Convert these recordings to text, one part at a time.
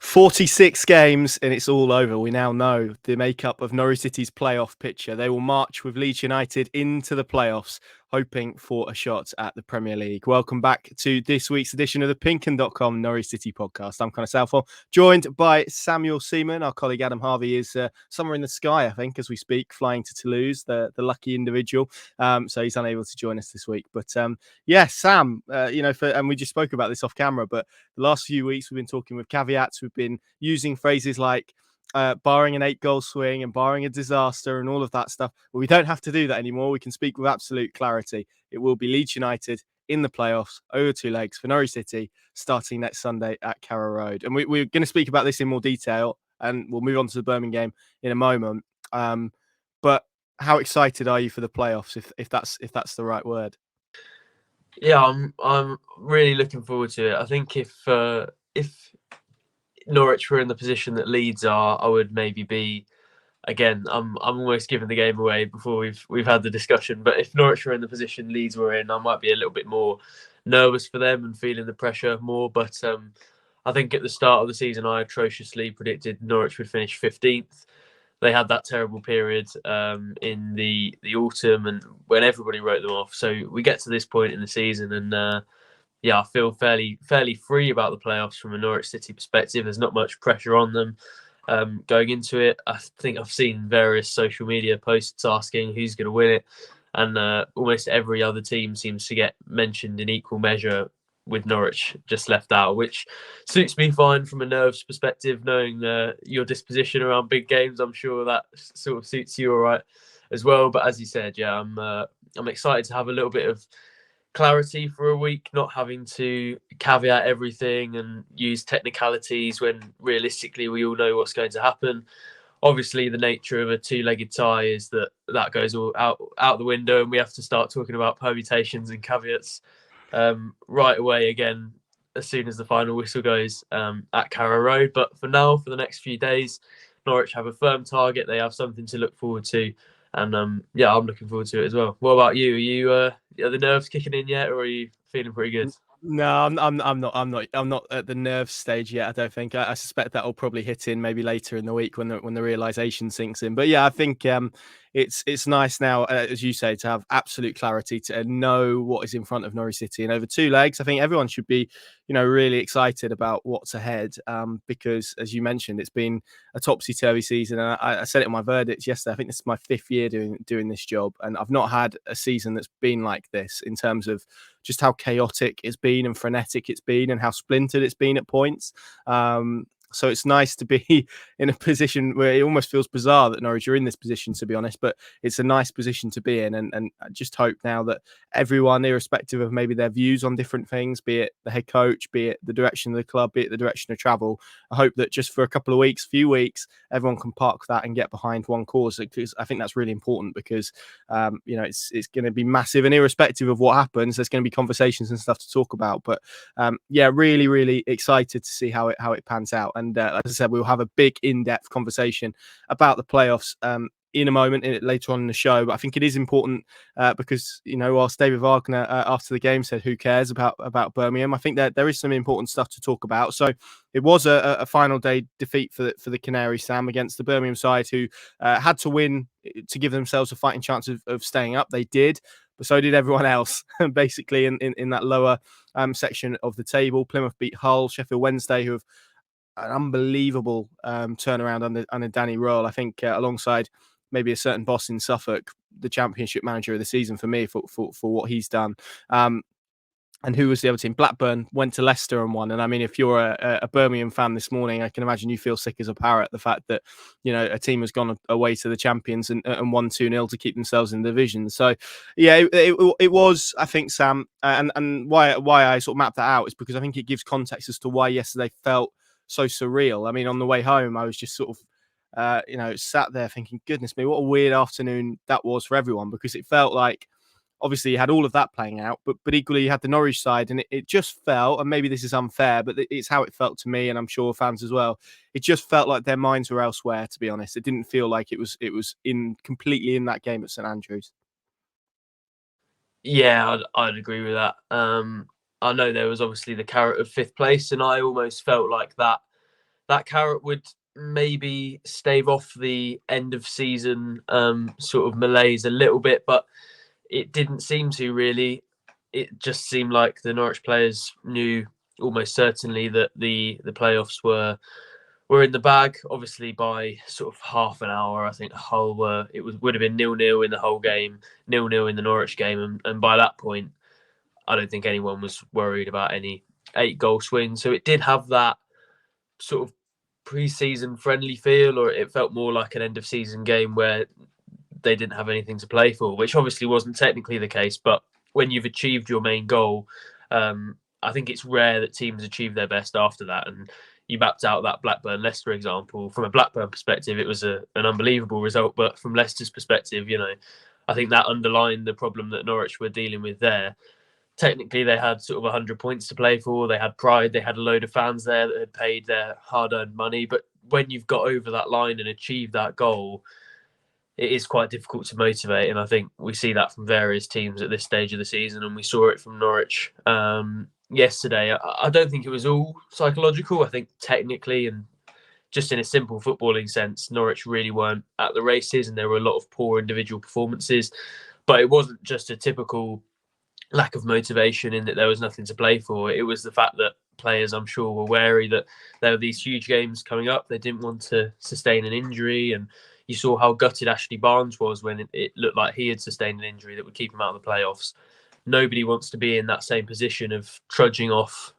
46 games and it's all over. We now know the makeup of Norwich City's playoff picture. They will march with Leeds United into the playoffs, hoping for a shot at the Premier League. Welcome back to this week's edition of the PinkUn Norwich City Podcast. I'm Connor Southwell, joined by Samuel Seaman. Our colleague Adam Harvey is somewhere in the sky, I think, as we speak, flying to Toulouse, the lucky individual. So he's unable to join us this week. But Sam, and we just spoke about this off camera, but the last few weeks we've been talking with caveats. We've been using phrases like barring an 8-goal swing and barring a disaster and all of that stuff. But we don't have to do that anymore. We can speak with absolute clarity. It will be Leeds United in the playoffs over 2 legs for Norwich City starting next Sunday at Carrow Road. And we're going to speak about this in more detail, and we'll move on to the Birmingham game in a moment. But how excited are you for the playoffs, if that's the right word? Yeah, I'm really looking forward to it. I think if Norwich were in the position that Leeds are, I would maybe be. Again, I'm almost giving the game away before we've had the discussion. But if Norwich were in the position Leeds were in, I might be a little bit more nervous for them and feeling the pressure more. But I think at the start of the season, I atrociously predicted Norwich would finish 15th. They had that terrible period in the autumn and when everybody wrote them off. So we get to this point in the season and I feel fairly free about the playoffs from a Norwich City perspective. There's not much pressure on them going into it. I think I've seen various social media posts asking who's going to win it. And almost every other team seems to get mentioned in equal measure, with Norwich just left out, which suits me fine from a nerves perspective, knowing your disposition around big games. I'm sure that sort of suits you all right as well. But as you said, I'm excited to have a little bit of clarity for a week, not having to caveat everything and use technicalities when realistically we all know what's going to happen. Obviously, the nature of a 2-legged tie is that goes all out the window, and we have to start talking about permutations and caveats right away again as soon as the final whistle goes at Carrow Road. But for now, for the next few days, Norwich have a firm target. They have something to look forward to, and I'm looking forward to it as well. What about you? Are the nerves kicking in yet, or are you feeling pretty good? No, I'm not at the nerve stage yet. I don't think. I suspect that will probably hit in maybe later in the week when the realization sinks in. But yeah, I think it's nice now, as you say, to have absolute clarity, to know what is in front of Norwich City. And over 2 legs, I think everyone should be, really excited about what's ahead. Because as you mentioned, it's been a topsy-turvy season. And I said it in my verdicts yesterday. I think this is my 5th year doing this job, and I've not had a season that's been like this in terms of just how chaotic it's been and frenetic it's been and how splintered it's been at points. So it's nice to be in a position where it almost feels bizarre that Norwich are in this position, to be honest, but it's a nice position to be in. And I just hope now that everyone, irrespective of maybe their views on different things, be it the head coach, be it the direction of the club, be it the direction of travel, I hope that just for a few weeks, everyone can park that and get behind one cause, because I think that's really important, because, it's going to be massive, and irrespective of what happens, there's going to be conversations and stuff to talk about. But really, really excited to see how it pans out. And as I said, we'll have a big in-depth conversation about the playoffs in a moment, later on in the show. But I think it is important because, whilst David Wagner after the game said, who cares about Birmingham, I think that there is some important stuff to talk about. So it was a final day defeat for the Canaries, Sam, against the Birmingham side, who had to win to give themselves a fighting chance of staying up. They did, but so did everyone else, basically, in that lower section of the table. Plymouth beat Hull, Sheffield Wednesday, who have an unbelievable turnaround under Danny Röhl. I think alongside maybe a certain boss in Suffolk, the Championship manager of the season for me for what he's done. And who was the other team? Blackburn went to Leicester and won. And I mean, if you're a Birmingham fan this morning, I can imagine you feel sick as a parrot, the fact that, a team has gone away to the champions and won 2-0 to keep themselves in the division. So, yeah, it was, I think, Sam, and why I sort of mapped that out is because I think it gives context as to why yesterday felt so surreal. I mean, on the way home, I was just sort of, sat there thinking, goodness me, what a weird afternoon that was for everyone, because it felt like, obviously, you had all of that playing out, but equally you had the Norwich side, and it just felt, and maybe this is unfair, but it's how it felt to me, and I'm sure fans as well. It just felt like their minds were elsewhere, to be honest. It didn't feel like it was completely in that game at St Andrews. Yeah, I'd agree with that. I know there was obviously the carrot of 5th place, and I almost felt like that that carrot would maybe stave off the end of season sort of malaise a little bit, but it didn't seem to really. It just seemed like the Norwich players knew almost certainly that the playoffs were in the bag. Obviously, by sort of half an hour, I think Hull would have been 0-0 in the whole game, 0-0 in the Norwich game, and by that point, I don't think anyone was worried about any 8-goal swing. So it did have that sort of pre-season friendly feel, or it felt more like an end of season game where they didn't have anything to play for, which obviously wasn't technically the case. But when you've achieved your main goal, I think it's rare that teams achieve their best after that. And you mapped out that Blackburn-Leicester example. From a Blackburn perspective, it was an unbelievable result. But from Leicester's perspective, I think that underlined the problem that Norwich were dealing with there. Technically, they had sort of 100 points to play for. They had pride. They had a load of fans there that had paid their hard-earned money. But when you've got over that line and achieved that goal, it is quite difficult to motivate. And I think we see that from various teams at this stage of the season. And we saw it from Norwich yesterday. I don't think it was all psychological. I think technically and just in a simple footballing sense, Norwich really weren't at the races and there were a lot of poor individual performances. But it wasn't just a typical lack of motivation in that there was nothing to play for. It was the fact that players, I'm sure, were wary that there were these huge games coming up. They didn't want to sustain an injury. And you saw how gutted Ashley Barnes was when it looked like he had sustained an injury that would keep him out of the playoffs. Nobody wants to be in that same position of trudging off,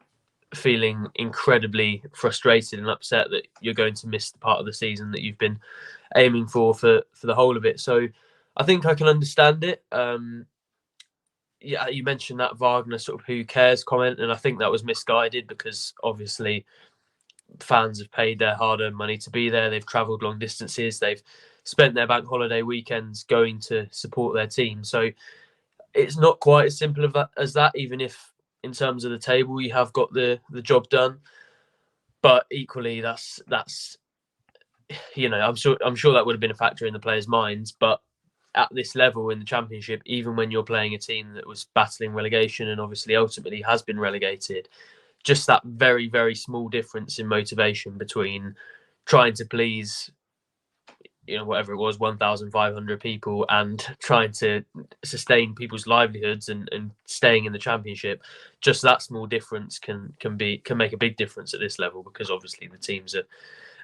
feeling incredibly frustrated and upset that you're going to miss the part of the season that you've been aiming for the whole of it. So I think I can understand it. Yeah, you mentioned that Wagner sort of who cares comment, and I think that was misguided because obviously fans have paid their hard-earned money to be there. They've travelled long distances. They've spent their bank holiday weekends going to support their team. So it's not quite as simple as that, even if in terms of the table you have got the job done. But equally, that's I'm sure that would have been a factor in the players' minds. But at this level in the Championship, even when you're playing a team that was battling relegation and obviously ultimately has been relegated, just that very, very small difference in motivation between trying to please, whatever it was, 1,500 people and trying to sustain people's livelihoods and staying in the Championship, just that small difference can make a big difference at this level because obviously the teams are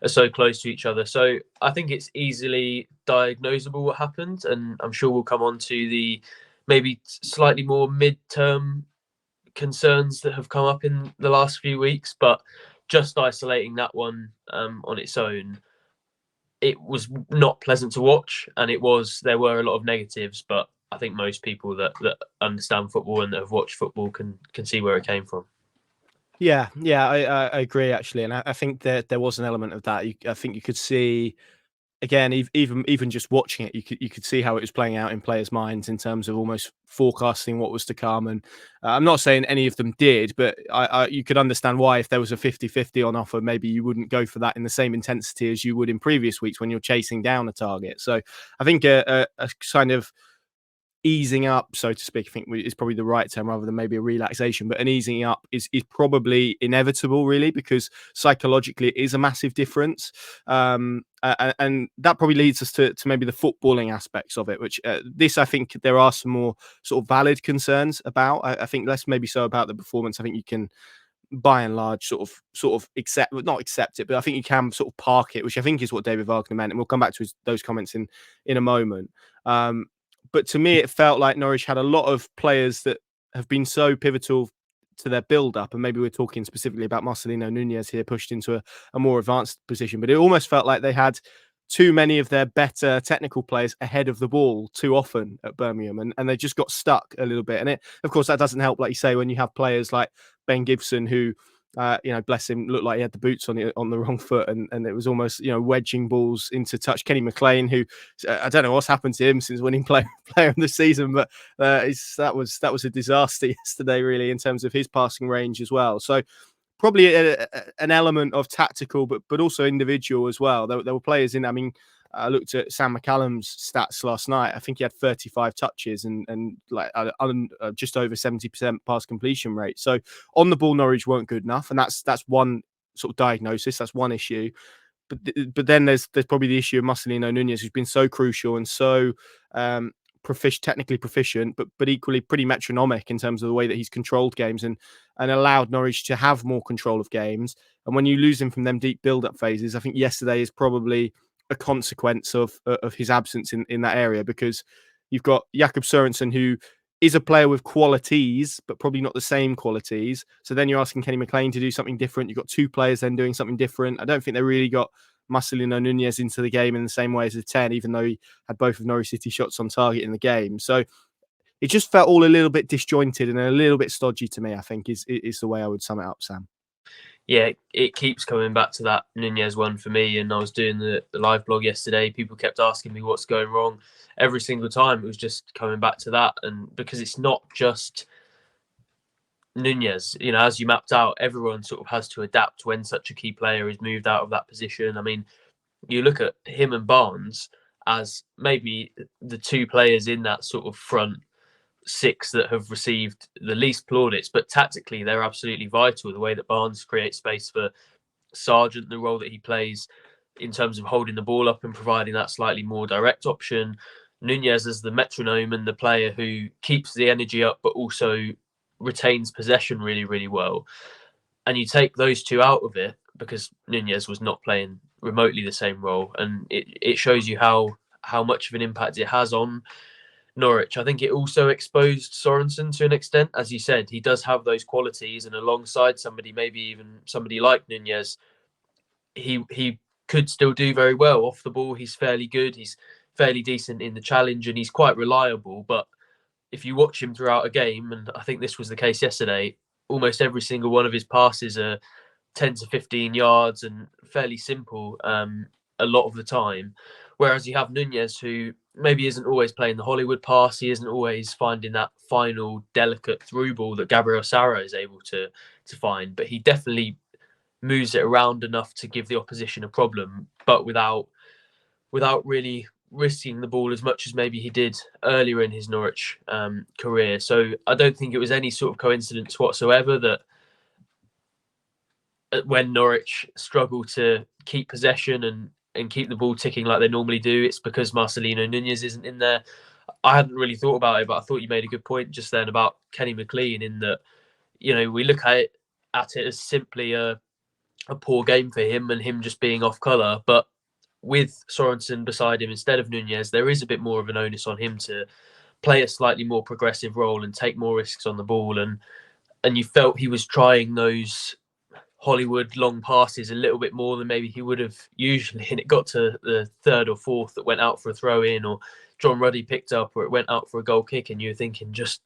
so close to each other. So I think it's easily diagnosable what happened, and I'm sure we'll come on to the maybe slightly more mid-term concerns that have come up in the last few weeks. But just isolating that one on its own, it was not pleasant to watch, and there were a lot of negatives, but I think most people that understand football and that have watched football can see where it came from. Yeah, I agree actually, and I think that there was an element of that. I think you could see, again, even just watching it, you could see how it was playing out in players' minds in terms of almost forecasting what was to come. And I'm not saying any of them did, but you could understand why if there was a 50-50 on offer, maybe you wouldn't go for that in the same intensity as you would in previous weeks when you're chasing down a target. So I think a kind of easing up, so to speak, I think is probably the right term rather than maybe a relaxation, but an easing up is probably inevitable, really, because psychologically it is a massive difference. And that probably leads us to maybe the footballing aspects of it, which this, I think there are some more sort of valid concerns about. I think less maybe so about the performance. I think you can, by and large, sort of not accept it, but I think you can sort of park it, which I think is what David Wagner meant. And we'll come back to those comments in a moment. But to me, it felt like Norwich had a lot of players that have been so pivotal to their build-up. And maybe we're talking specifically about Marcelino Nunez here, pushed into a more advanced position. But it almost felt like they had too many of their better technical players ahead of the ball too often at Birmingham. And they just got stuck a little bit. And of course, that doesn't help, like you say, when you have players like Ben Gibson, who, bless him, looked like he had the boots on the wrong foot, and it was almost, wedging balls into touch. Kenny McLean, who I don't know what's happened to him since winning player of the season, but that was a disaster yesterday, really, in terms of his passing range as well. So probably an element of tactical, but also individual as well. There were players in. I mean, I looked at Sam McCallum's stats last night. I think he had 35 touches and like just over 70% pass completion rate. So on the ball, Norwich weren't good enough, and that's one sort of diagnosis. That's one issue. But then there's probably the issue of Marcelino Nunez, who's been so crucial and so technically proficient, but equally pretty metronomic in terms of the way that he's controlled games and allowed Norwich to have more control of games. And when you lose him from them deep build-up phases, I think yesterday is probably a consequence of his absence in that area, because you've got Jakob Sørensen, who is a player with qualities, but probably not the same qualities. So then you're asking Kenny McLean to do something different. You've got two players then doing something different. I don't think they really got Marcelino Nunez into the game in the same way as a 10, even though he had both of Norwich City shots on target in the game. So it just felt all a little bit disjointed and a little bit stodgy to me, I think, is the way I would sum it up, Sam. Yeah, it keeps coming back to that Nunez one for me. And I was doing the live blog yesterday. People kept asking me what's going wrong. Every single time it was just coming back to that. And because it's not just Nunez, as you mapped out, everyone sort of has to adapt when such a key player is moved out of that position. I mean, you look at him and Barnes as maybe the two players in that sort of front six that have received the least plaudits, but tactically they're absolutely vital. The way that Barnes creates space for Sargent, the role that he plays in terms of holding the ball up and providing that slightly more direct option. Nunez as the metronome and the player who keeps the energy up, but also retains possession really, really well. And you take those two out of it because Nunez was not playing remotely the same role, and it shows you how much of an impact it has on Norwich. I think it also exposed Sørensen to an extent. As you said, he does have those qualities, and alongside somebody, maybe even somebody like Nunez, he could still do very well off the ball. He's fairly good. He's fairly decent in the challenge, and he's quite reliable. But if you watch him throughout a game, and I think this was the case yesterday, almost every single one of his passes are 10 to 15 yards and fairly simple a lot of the time. Whereas you have Nunez, who maybe isn't always playing the Hollywood pass. He isn't always finding that final delicate through ball that Gabriel Sara is able to find. But he definitely moves it around enough to give the opposition a problem, but without really risking the ball as much as maybe he did earlier in his Norwich career. So I don't think it was any sort of coincidence whatsoever that when Norwich struggle to keep possession and keep the ball ticking like they normally do, it's because Marcelino Nunez isn't in there. I hadn't really thought about it, but I thought you made a good point just then about Kenny McLean, in that, we look at it as simply a poor game for him and him just being off colour. But with Sørensen beside him instead of Nunez, there is a bit more of an onus on him to play a slightly more progressive role and take more risks on the ball. And you felt he was trying those Hollywood long passes a little bit more than maybe he would have usually, and it got to the third or fourth that went out for a throw in, or John Ruddy picked up, or it went out for a goal kick, and you're thinking just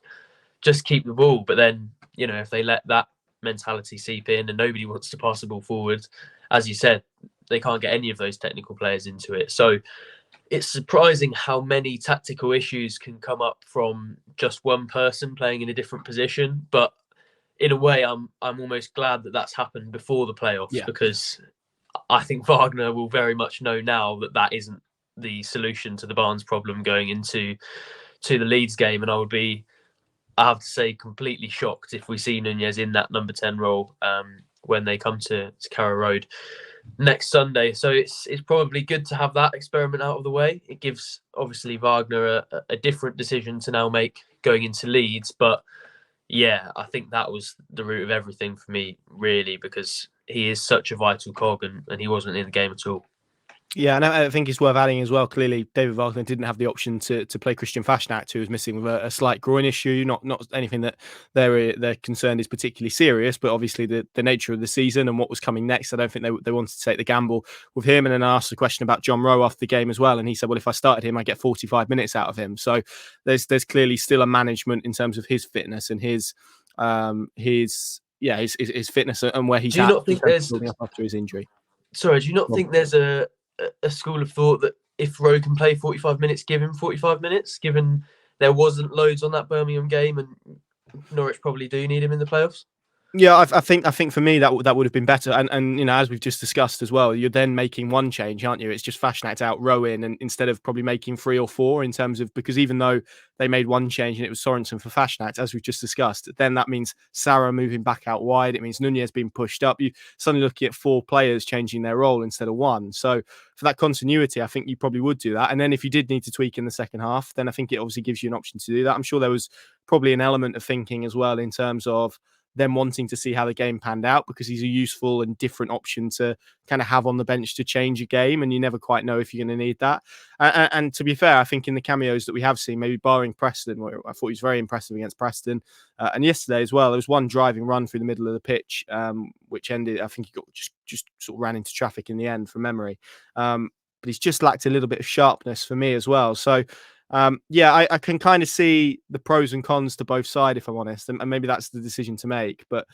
keep the ball. But then if they let that mentality seep in and nobody wants to pass the ball forward, as you said, they can't get any of those technical players into it. So it's surprising how many tactical issues can come up from just one person playing in a different position. But in a way, I'm almost glad that that's happened before the playoffs, because I think Wagner will very much know now that isn't the solution to the Barnes problem going into the Leeds game. And I would be, I have to say, completely shocked if we see Nunez in that number 10 role when they come to Carrow Road next Sunday. So it's probably good to have that experiment out of the way. It gives, obviously, Wagner a different decision to now make going into Leeds. But yeah, I think that was the root of everything for me, really, because he is such a vital cog and he wasn't in the game at all. Yeah, and I think it's worth adding as well. Clearly, David Wagner didn't have the option to play Christian Fassnacht, who was missing with a slight groin issue. Not anything that their concern is particularly serious, but obviously the nature of the season and what was coming next. I don't think they wanted to take the gamble with him. And then I asked a question about John Rowe after the game as well, and he said, "Well, if I started him, I get 45 minutes out of him." So there's clearly still a management in terms of his fitness and his fitness and where he's at building up after his injury. Sorry, do you not think there's a school of thought that if Rowe can play 45 minutes, give him 45 minutes, given there wasn't loads on that Birmingham game and Norwich probably do need him in the playoffs? Yeah, I think for me that would have been better, and as we've just discussed as well, you're then making one change, aren't you? It's just Fashionette out, Rowan, and instead of probably making 3 or 4 in terms of, because even though they made one change and it was Sorensen for Fashionette, as we've just discussed, then that means Sarah moving back out wide. It means Nunez being pushed up. You suddenly looking at 4 players changing their role instead of one. So for that continuity, I think you probably would do that. And then if you did need to tweak in the second half, then I think it obviously gives you an option to do that. I'm sure there was probably an element of thinking as well in terms of them wanting to see how the game panned out, because he's a useful and different option to kind of have on the bench to change a game, and you never quite know if you're going to need that. And to be fair, I think in the cameos that we have seen, maybe barring Preston, where I thought he was very impressive against Preston, and yesterday as well, there was one driving run through the middle of the pitch, which ended, I think he got just sort of ran into traffic in the end from memory. But he's just lacked a little bit of sharpness for me as well. So yeah, I can kind of see the pros and cons to both sides, if I'm honest, and maybe that's the decision to make. But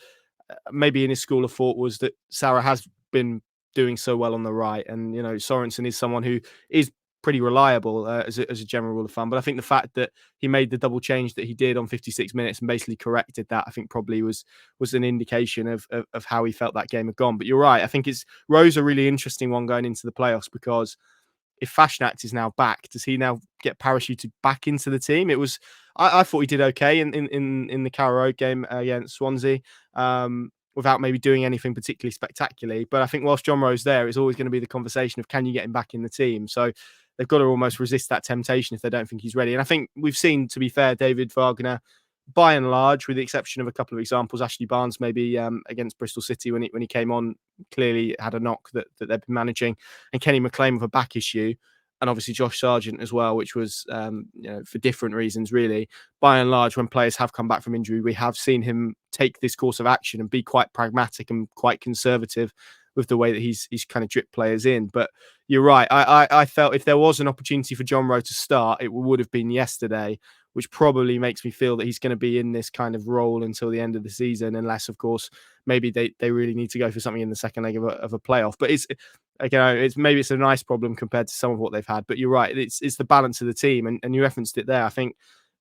maybe in his school of thought was that Sarah has been doing so well on the right, and Sorensen is someone who is pretty reliable as a general rule of thumb. But I think the fact that he made the double change that he did on 56 minutes and basically corrected that, I think probably was an indication of how he felt that game had gone. But you're right, I think it's Rose a really interesting one going into the playoffs, because if Fashionette is now back, does he now get parachuted back into the team? It was, I thought he did okay in the Carrow Road game against Swansea, without maybe doing anything particularly spectacularly. But I think whilst John Rowe's there, it's always going to be the conversation of, can you get him back in the team? So they've got to almost resist that temptation if they don't think he's ready. And I think we've seen, to be fair, David Wagner, by and large, with the exception of a couple of examples, Ashley Barnes maybe against Bristol City when he came on, clearly had a knock that they've been managing, and Kenny McLean with a back issue, and obviously Josh Sargent as well, which was for different reasons really. By and large, when players have come back from injury, we have seen him take this course of action and be quite pragmatic and quite conservative with the way that he's kind of dripped players in. But you're right. I felt if there was an opportunity for John Rowe to start, it would have been yesterday, which probably makes me feel that he's going to be in this kind of role until the end of the season, unless, of course, maybe they really need to go for something in the second leg of a playoff. But maybe it's a nice problem compared to some of what they've had. But you're right, it's the balance of the team, and you referenced it there. I think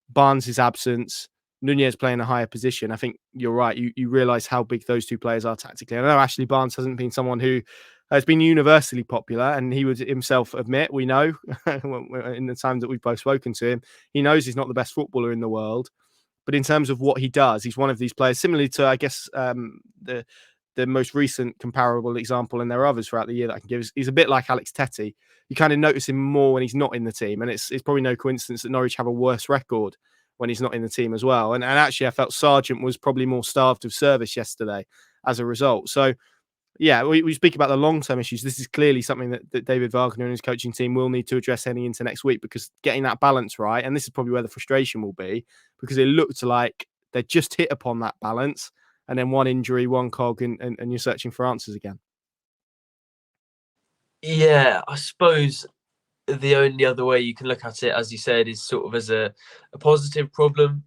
Barnes' absence, Nunez playing a higher position. I think you're right. You realise how big those two players are tactically. I know Ashley Barnes hasn't been someone who has been universally popular, and he would himself admit, we know in the time that we've both spoken to him, he knows he's not the best footballer in the world. But in terms of what he does, he's one of these players, similarly to, I guess, the most recent comparable example, and there are others throughout the year that I can give. He's a bit like Alex Tettey. You kind of notice him more when he's not in the team, and it's probably no coincidence that Norwich have a worse record when he's not in the team as well. And actually, I felt Sargent was probably more starved of service yesterday as a result. So, yeah, we speak about the long-term issues. This is clearly something that David Wagner and his coaching team will need to address heading into next week, because getting that balance right, and this is probably where the frustration will be, because it looked like they just hit upon that balance, and then one injury, one cog, and you're searching for answers again. Yeah, I suppose the only other way you can look at it, as you said, is sort of as a positive problem.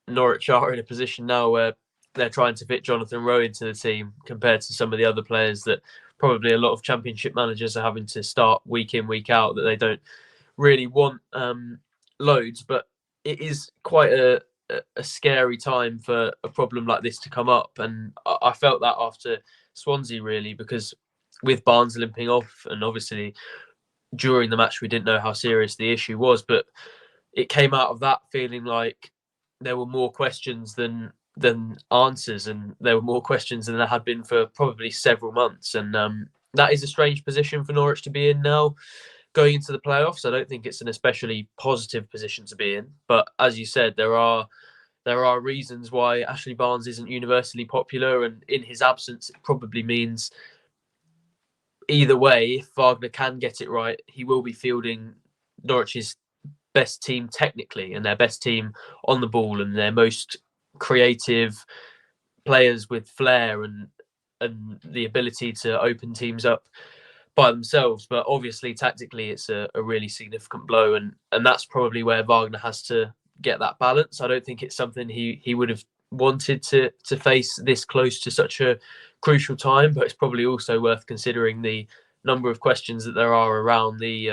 Norwich are in a position now where they're trying to fit Jonathan Rowe into the team, compared to some of the other players that probably a lot of Championship managers are having to start week in, week out, that they don't really want loads. But it is quite a scary time for a problem like this to come up. And I felt that after Swansea, really, because with Barnes limping off, and obviously during the match we didn't know how serious the issue was, but it came out of that feeling like there were more questions than answers, and there were more questions than there had been for probably several months. And that is a strange position for Norwich to be in now, going into the playoffs. I don't think it's an especially positive position to be in, but as you said, there are reasons why Ashley Barnes isn't universally popular, and in his absence, it probably means either way, if Wagner can get it right, he will be fielding Norwich's best team technically, and their best team on the ball, and their most creative players with flair and the ability to open teams up by themselves. But obviously, tactically, it's a really significant blow, and that's probably where Wagner has to get that balance. I don't think it's something he would have wanted to face this close to such a crucial time, but it's probably also worth considering the number of questions that there are around the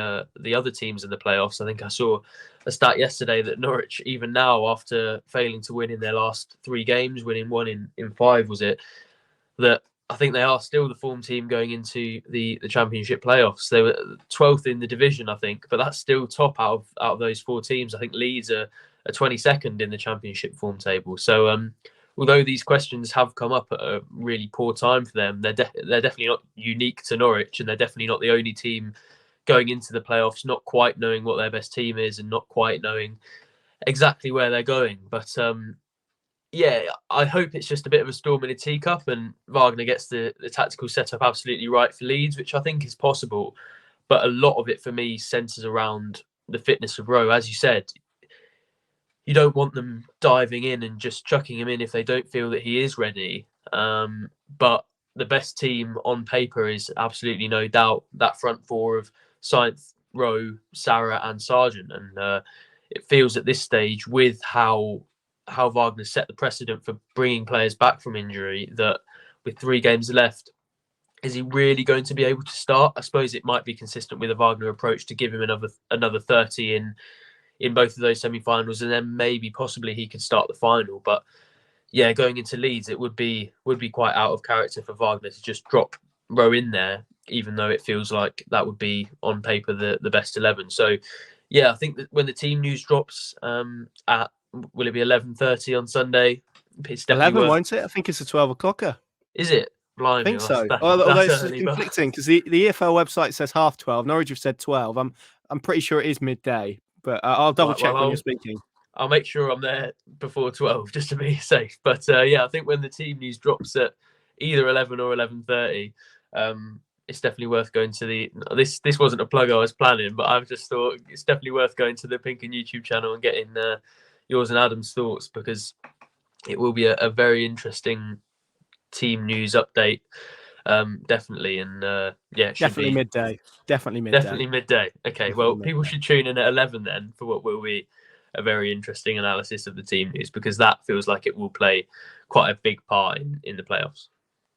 other teams in the playoffs. I think I saw a stat yesterday that Norwich, even now, after failing to win in their last 3 games, winning 1 in 5, was it, that I think they are still the form team going into the Championship playoffs. They were 12th in the division, I think, but that's still top out of those 4 teams. I think Leeds are 22nd in the Championship form table. So although these questions have come up at a really poor time for them, they're definitely not unique to Norwich, and they're definitely not the only team going into the playoffs not quite knowing what their best team is and not quite knowing exactly where they're going. But yeah, I hope it's just a bit of a storm in a teacup and Wagner gets the tactical setup absolutely right for Leeds, which I think is possible. But a lot of it for me centres around the fitness of Rowe. As you said, you don't want them diving in and just chucking him in if they don't feel that he is ready. But the best team on paper is absolutely no doubt that front 4 of Sainz, Rowe, Sarah and Sargent. And it feels at this stage, with how Wagner set the precedent for bringing players back from injury, that with 3 games left, is he really going to be able to start? I suppose it might be consistent with a Wagner approach to give him another 30 in both of those semi-finals, and then maybe possibly he could start the final. But yeah, going into Leeds, it would be quite out of character for Wagner to just drop Rowe in there, even though it feels like that would be on paper the best 11. So yeah, I think that when the team news drops at, will it be 11:30 on Sunday? It's definitely 11, won't it? I think it's a 12 o'clocker. Is it? Blimey, I think so. That's Although it's early, conflicting because the EFL website says 12:30. Norwich have said 12. I'm pretty sure it is midday, but I'll double check when you're speaking. I'll make sure I'm there before 12 just to be safe. But yeah, I think when the team news drops at either 11 or 11:30, it's definitely worth going to the. This wasn't a plug I was planning, but I've just thought it's definitely worth going to the PinkUn YouTube channel and getting yours and Adam's thoughts, because it will be a very interesting team news update. Definitely. And yeah, it should definitely be midday. Definitely midday. Okay, definitely well, midday. people should tune in at 11 then for what will be a very interesting analysis of the team news, because that feels like it will play quite a big part in the playoffs.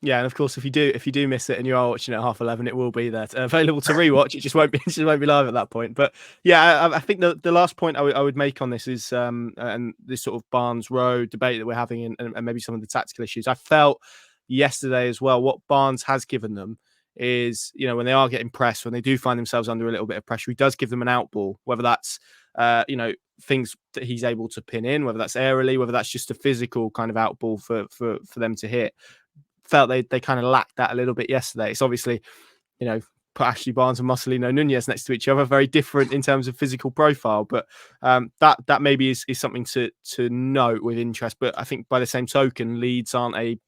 Yeah, and of course, if you do miss it and you are watching at 11:30, it will be there available to rewatch. It just won't be live at that point. But yeah, I think the last point I would make on this is and this sort of Barnes Rowe debate that we're having, and maybe some of the tactical issues. I felt yesterday as well, what Barnes has given them is, when they are getting pressed, when they do find themselves under a little bit of pressure, he does give them an out ball, whether that's things that he's able to pin in, whether that's aerially, whether that's just a physical kind of out ball for them to hit. Felt they kind of lacked that a little bit yesterday. It's obviously, put Ashley Barnes and Marcelino Nunez next to each other, very different in terms of physical profile, but that maybe is something to note with interest. But I think by the same token, Leeds aren't a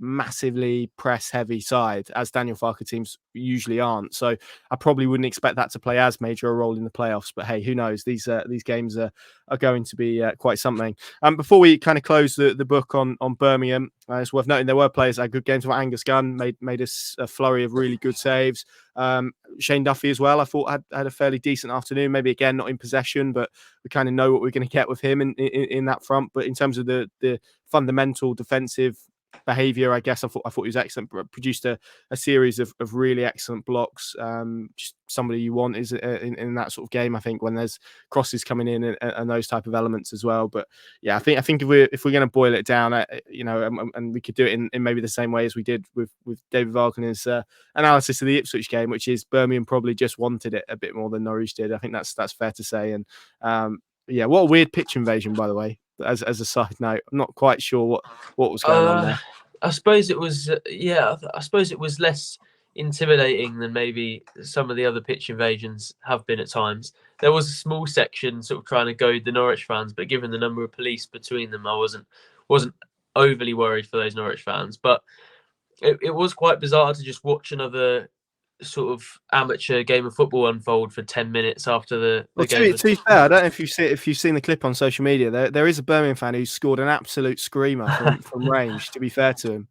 massively press heavy side, as Daniel Farke teams usually aren't. So I probably wouldn't expect that to play as major a role in the playoffs. But hey, who knows? These games are going to be quite something. Before we kind of close the book on Birmingham, it's worth noting there were players that had good games. Angus Gunn made a flurry of really good saves. Shane Duffy as well, I thought had a fairly decent afternoon. Maybe again not in possession, but we kind of know what we're going to get with him in that front. But in terms of the fundamental defensive behavior, I guess I thought he was excellent. Produced a series of really excellent blocks. Just somebody you want is in that sort of game, I think, when there's crosses coming in and those type of elements as well. But yeah, I think if we're going to boil it down, and we could do it in maybe the same way as we did with David Wagner's analysis of the Ipswich game, which is Birmingham probably just wanted it a bit more than Norwich did. I think that's fair to say. And yeah, what a weird pitch invasion, by the way. As a side note, I'm not quite sure what was going on there. I suppose it was I suppose it was less intimidating than maybe some of the other pitch invasions have been at times. There was a small section sort of trying to goad the Norwich fans, but given the number of police between them, I wasn't overly worried for those Norwich fans. But it was quite bizarre to just watch another sort of amateur game of football unfold for 10 minutes after the game. To be fair, I don't know if you've seen the clip on social media. There is a Birmingham fan who scored an absolute screamer from range. To be fair to him,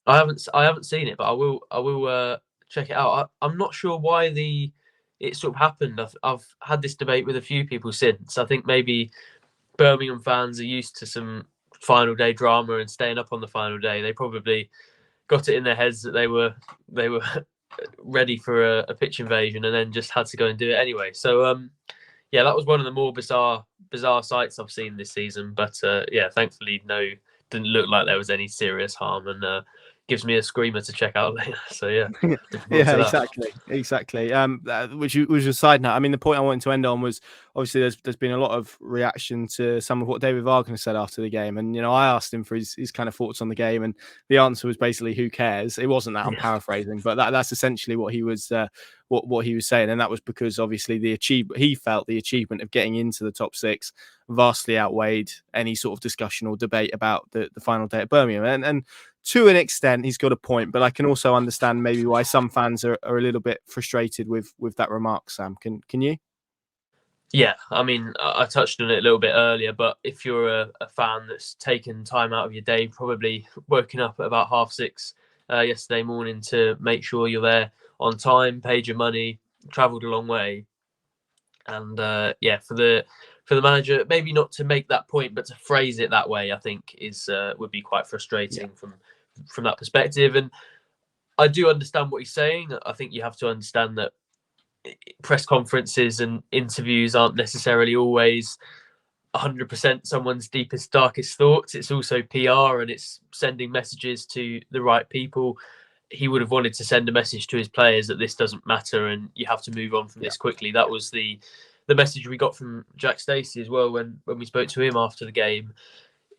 I haven't seen it, but I will check it out. I'm not sure why it sort of happened. I've had this debate with a few people since. I think maybe Birmingham fans are used to some final day drama and staying up on the final day. They probably got it in their heads that they were ready for a pitch invasion and then just had to go and do it anyway. So yeah, that was one of the more bizarre sights I've seen this season. But yeah, thankfully, didn't look like there was any serious harm, and gives me a screamer to check out later. So yeah, looking forward Yeah, to that. exactly. Which was a side note. I mean, the point I wanted to end on was obviously there's been a lot of reaction to some of what David Wagner said after the game, and I asked him for his kind of thoughts on the game, and the answer was basically who cares. It wasn't that, I'm paraphrasing, but that's essentially what he was what he was saying, and that was because obviously he felt the achievement of getting into the top six vastly outweighed any sort of discussion or debate about the final day at Birmingham, and to an extent, he's got a point, but I can also understand maybe why some fans are a little bit frustrated with that remark. Sam, can you? Yeah, I mean, I touched on it a little bit earlier, but if you're a fan that's taken time out of your day, probably woken up at about 6:30 yesterday morning to make sure you're there on time, paid your money, travelled a long way, and yeah, for the manager maybe not to make that point, but to phrase it that way, I think is would be quite frustrating from that perspective. And I do understand what he's saying. I think you have to understand that press conferences and interviews aren't necessarily always 100% someone's deepest, darkest thoughts. It's also PR, and it's sending messages to the right people. He would have wanted to send a message to his players that this doesn't matter and you have to move on from this quickly. That was the message we got from Jack Stacey as well when we spoke to him after the game.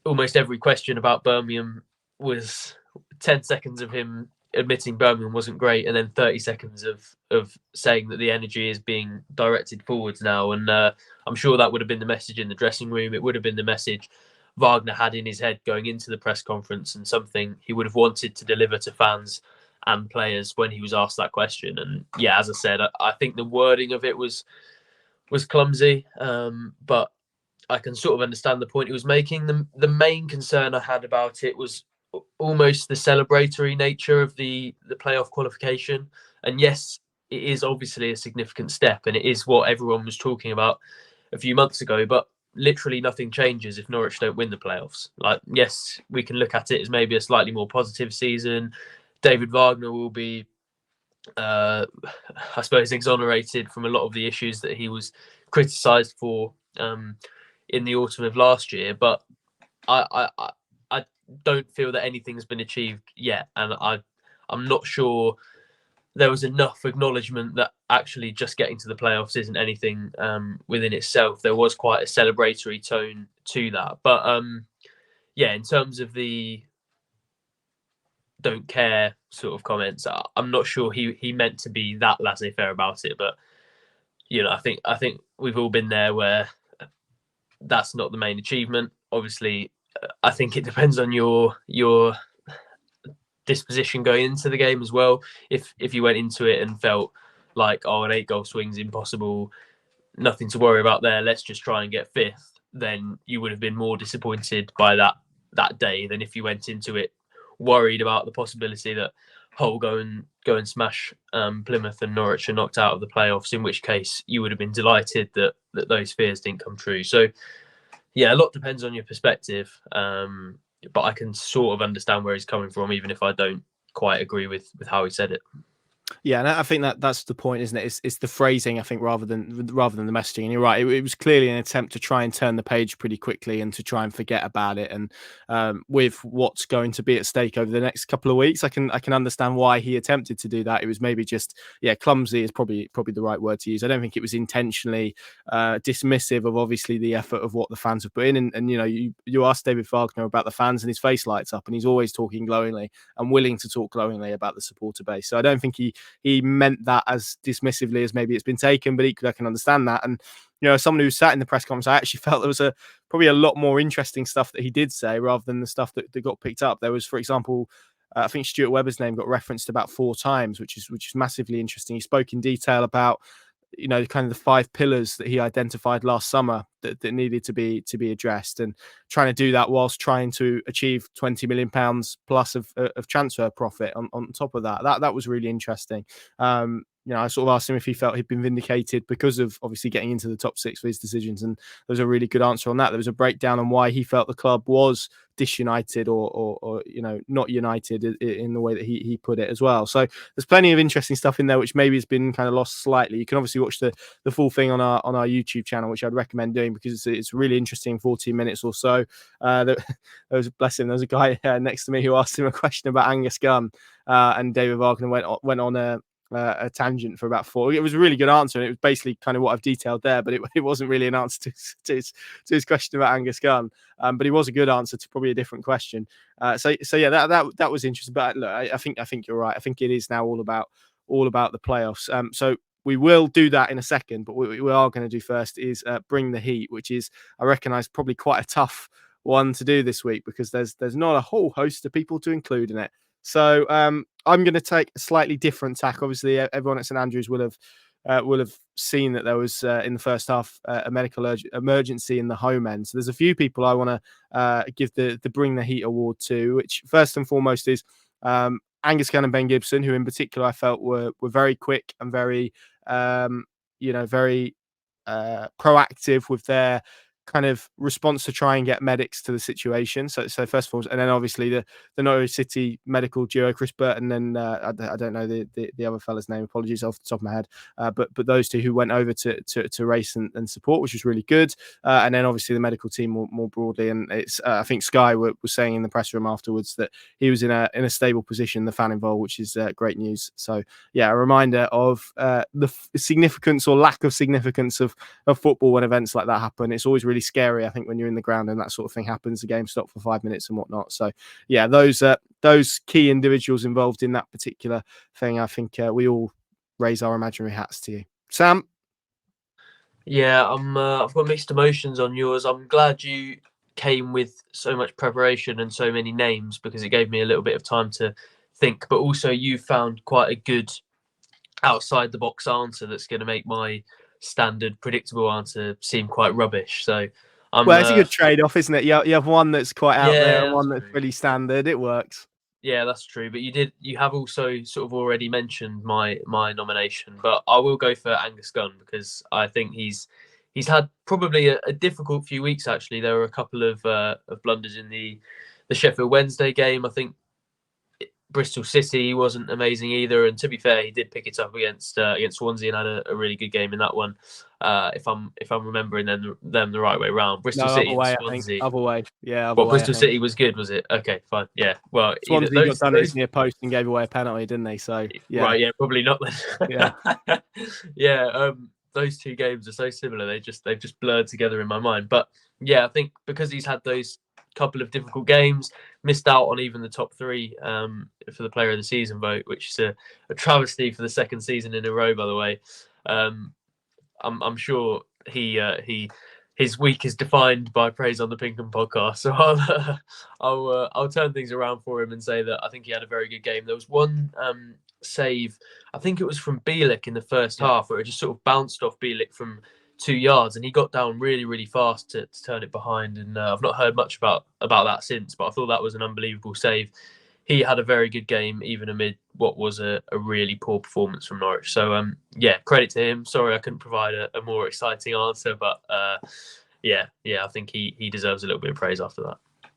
Almost every question about Birmingham was 10 seconds of him admitting Birmingham wasn't great, and then 30 seconds of saying that the energy is being directed forwards now. And I'm sure that would have been the message in the dressing room. It would have been the message Wagner had in his head going into the press conference, and something he would have wanted to deliver to fans and players when he was asked that question. And yeah, as I said, I think the wording of it was clumsy, but I can sort of understand the point he was making. The main concern I had about it was almost the celebratory nature of the playoff qualification. And yes, it is obviously a significant step, and it is what everyone was talking about a few months ago. But literally nothing changes if Norwich don't win the playoffs. Like, yes, we can look at it as maybe a slightly more positive season. David Wagner will be, I suppose, exonerated from a lot of the issues that he was criticised for in the autumn of last year. But I don't feel that anything's been achieved yet, and I'm not sure there was enough acknowledgement that actually just getting to the playoffs isn't anything within itself. There was quite a celebratory tone to that, but yeah, in terms of the don't care sort of comments, I'm not sure he meant to be that laissez-faire about it. But I think we've all been there where that's not the main achievement. Obviously, I think it depends on your disposition going into the game as well. If you went into it and felt like, an 8-goal swing's impossible, nothing to worry about there, let's just try and get fifth, then you would have been more disappointed by that day than if you went into it worried about the possibility that Hull go and smash Plymouth and Norwich are knocked out of the playoffs, in which case you would have been delighted that those fears didn't come true. So yeah, a lot depends on your perspective, but I can sort of understand where he's coming from, even if I don't quite agree with how he said it. Yeah, and I think that's the point, isn't it? It's the phrasing, I think, rather than the messaging. And you're right; it was clearly an attempt to try and turn the page pretty quickly and to try and forget about it. And with what's going to be at stake over the next couple of weeks, I can understand why he attempted to do that. It was maybe just clumsy is probably the right word to use. I don't think it was intentionally dismissive of obviously the effort of what the fans have put in. And you asked David Wagner about the fans, and his face lights up, and he's always talking glowingly and willing to talk glowingly about the supporter base. So I don't think he meant that as dismissively as maybe it's been taken, but equally I can understand that. And as someone who sat in the press conference, I actually felt there was probably a lot more interesting stuff that he did say rather than the stuff that got picked up. There was, for example, I think Stuart Webber's name got referenced about 4 times, which is massively interesting. He spoke in detail about kind of the 5 pillars that he identified last summer that needed to be addressed, and trying to do that whilst trying to achieve £20 million plus of transfer profit on top of that. That was really interesting. I sort of asked him if he felt he'd been vindicated because of obviously getting into the top six for his decisions, and there was a really good answer on that. There was a breakdown on why he felt the club was disunited or not united in the way that he put it as well. So there's plenty of interesting stuff in there, which maybe has been kind of lost slightly. You can obviously watch the full thing on our YouTube channel, which I'd recommend doing because it's really interesting, 14 minutes or so. There was, bless him, there was a guy next to me who asked him a question about Angus Gunn, and David Wagner went on a tangent for about 4. It was a really good answer, and it was basically kind of what I've detailed there, but it wasn't really an answer to his question about Angus Gunn. But it was a good answer to probably a different question. So yeah, that was interesting. But look, I think you're right. I think it is now all about the playoffs. So we will do that in a second, but what we are going to do first is bring the heat, which is, I recognise, probably quite a tough one to do this week because there's not a whole host of people to include in it. So I'm going to take a slightly different tack. Obviously, everyone at St Andrews will have seen that there was in the first half a medical emergency in the home end. So there's a few people I want to give the Bring the Heat award to, which first and foremost is Angus Gunn and Ben Gibson, who in particular I felt were very quick and very very proactive with their kind of response to try and get medics to the situation. So first of all, and then obviously the Norwich City medical duo, Chris Burton, and I don't know the other fella's name, apologies off the top of my head, but those two who went over to race and support, which was really good. And then obviously the medical team more broadly, and it's I think Sky was saying in the press room afterwards that he was in a stable position, the fan involved, which is great news. So yeah, a reminder of the significance or lack of significance of football when events like that happen. It's always really scary, I think, when you're in the ground and that sort of thing happens, the game stopped for 5 minutes and whatnot. So yeah, those key individuals involved in that particular thing, I think we all raise our imaginary hats to you. Sam? Yeah, I've got mixed emotions on yours. I'm glad you came with so much preparation and so many names because it gave me a little bit of time to think, but also you found quite a good outside the box answer that's going to make my standard predictable answer seem quite rubbish. So it's a good trade-off, isn't it? You have one that's quite out there and one that's true. pretty standard. It works. Yeah, that's true. But you have also sort of already mentioned my nomination, but I will go for Angus Gunn because I think he's had probably a difficult few weeks. Actually, there were a couple of blunders in the Sheffield Wednesday game. I think Bristol City wasn't amazing either, and to be fair, he did pick it up against Swansea and had a really good game in that one. If I'm remembering them the right way around, Bristol City and Swansea. Other way. Bristol City was good, was it? Okay, fine. Yeah. Well, Swansea got done near post and gave away a penalty, didn't they? So yeah. Right. Yeah. Probably not then. Yeah. Yeah. Those two games are so similar. They've just blurred together in my mind. But yeah, I think because he's had those couple of difficult games, missed out on even the top 3 for the player of the season vote, which is a travesty for the second season in a row, by the way. I'm sure his week is defined by praise on the PinkUn podcast. So I'll turn things around for him and say that I think he had a very good game. There was one save, I think it was from Bielik in the first half, where it just sort of bounced off Bielik from 2 yards, and he got down really, really fast to turn it behind. And I've not heard much about that since, but I thought that was an unbelievable save. He had a very good game, even amid what was a really poor performance from Norwich. So, yeah, credit to him. Sorry I couldn't provide a more exciting answer, but yeah, I think he deserves a little bit of praise after that.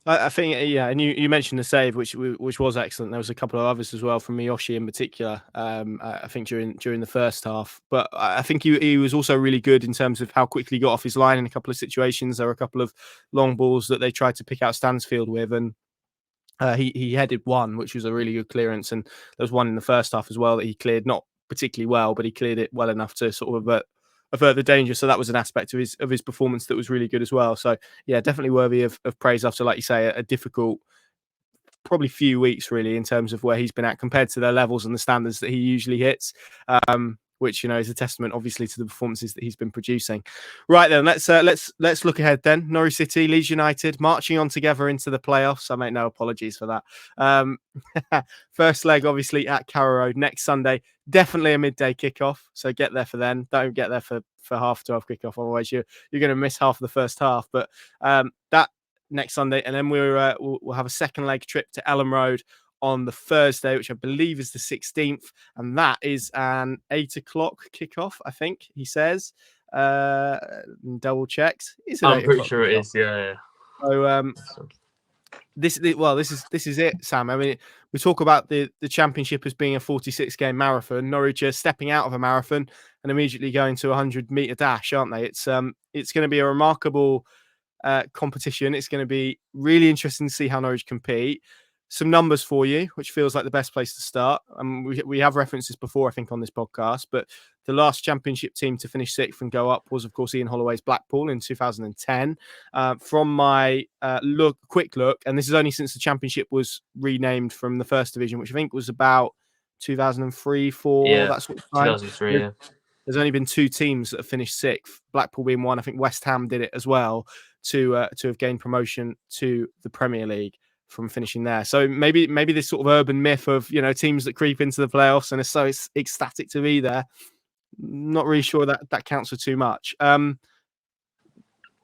I think, yeah, and you mentioned the save, which was excellent. There was a couple of others as well from Miyoshi in particular. I think during the first half, but I think he was also really good in terms of how quickly he got off his line in a couple of situations. There were a couple of long balls that they tried to pick out Stansfield with, and he headed one, which was a really good clearance. And there was one in the first half as well that he cleared, not particularly well, but he cleared it well enough to sort of avert the danger. So that was an aspect of his performance that was really good as well. So yeah, definitely worthy of praise after, like you say, a difficult probably few weeks really in terms of where he's been at compared to the levels and the standards that he usually hits. Which is a testament, obviously, to the performances that he's been producing. Right then, let's look ahead. Then Norwich City, Leeds United, marching on together into the playoffs. I make no apologies for that. First leg, obviously, at Carrow Road next Sunday. Definitely a midday kickoff, so get there for then. Don't get there for 12:30 kickoff, otherwise you're going to miss half of the first half. But that next Sunday, and then we'll have a second leg trip to Ellen Road on the Thursday, which I believe is the 16th, and that is an 8:00 kickoff, I think he says. Double checked. It's an I'm 8:00 pretty sure it kickoff. is. Yeah. So this is it, Sam. I mean, we talk about the championship as being a 46-game marathon. Norwich are stepping out of a marathon and immediately going to a 100-meter dash, aren't they? It's going to be a remarkable competition. It's going to be really interesting to see how Norwich compete. Some numbers for you, which feels like the best place to start. We have referenced this before, I think, on this podcast, but the last championship team to finish sixth and go up was, of course, Ian Holloway's Blackpool in 2010. From my quick look, and this is only since the championship was renamed from the first division, which I think was about 2003, 4, that sort of time. 2003, yeah. There's only been 2 teams that have finished sixth, Blackpool being one. I think West Ham did it as well to have gained promotion to the Premier League from finishing there. So maybe this sort of urban myth of, teams that creep into the playoffs and are so ecstatic to be there, not really sure that counts for too much. How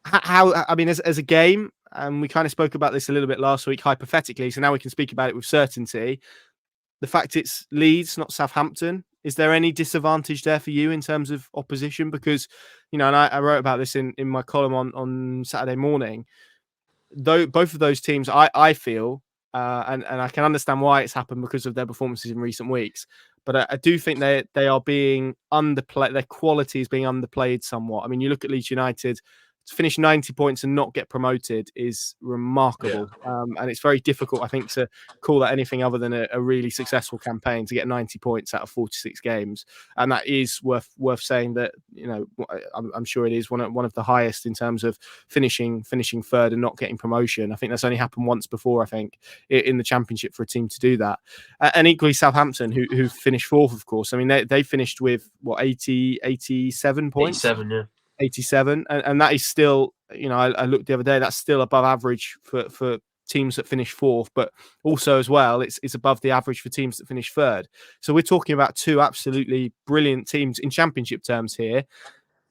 I mean, as a game, and we kind of spoke about this a little bit last week hypothetically, so now we can speak about it with certainty. The fact it's Leeds, not Southampton, is there any disadvantage there for you in terms of opposition? Because, and I wrote about this in my column on Saturday morning. Though both of those teams, I feel, and I can understand why it's happened because of their performances in recent weeks. But I do think they are being underplayed. Their quality is being underplayed somewhat. I mean, you look at Leeds United. To finish 90 points and not get promoted is remarkable. Yeah. And it's very difficult, I think, to call that anything other than a really successful campaign to get 90 points out of 46 games. And that is worth saying that, I'm sure it is one of the highest in terms of finishing third and not getting promotion. I think that's only happened once before, I think, in the championship for a team to do that. And equally Southampton, who finished fourth, of course. I mean, they finished with, 87 points? 87, yeah. 87, and that is still, I looked the other day, that's still above average for teams that finish fourth, but also as well, it's above the average for teams that finish third. So we're talking about 2 absolutely brilliant teams in championship terms here.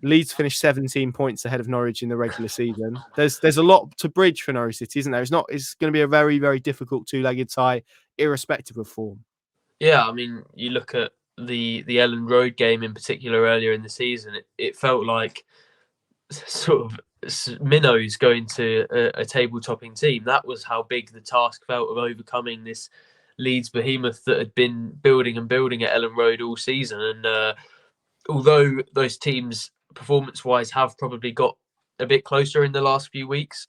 Leeds finished 17 points ahead of Norwich in the regular season. There's a lot to bridge for Norwich City, isn't there? It's going to be a very, very difficult 2-legged tie, irrespective of form. Yeah, I mean, you look at the Ellen Road game in particular earlier in the season, it felt like sort of minnows going to a table-topping team. That was how big the task felt of overcoming this Leeds behemoth that had been building and building at Ellen Road all season. And although those teams, performance-wise, have probably got a bit closer in the last few weeks,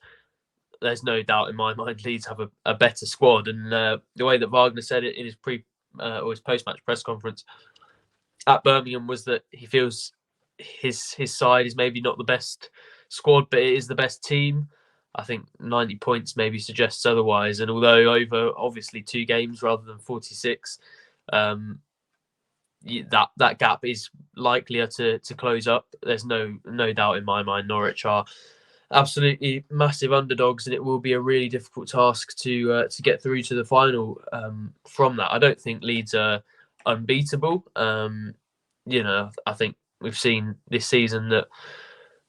there's no doubt in my mind Leeds have a better squad. And the way that Wagner said it in his or his post-match press conference at Birmingham was that he feels his side is maybe not the best squad, but it is the best team. I think 90 points maybe suggests otherwise. And although over obviously 2 games rather than 46, that gap is likelier to close up. There's no doubt in my mind Norwich are absolutely massive underdogs, and it will be a really difficult task to get through to the final from that. I don't think Leeds are unbeatable. I think we've seen this season that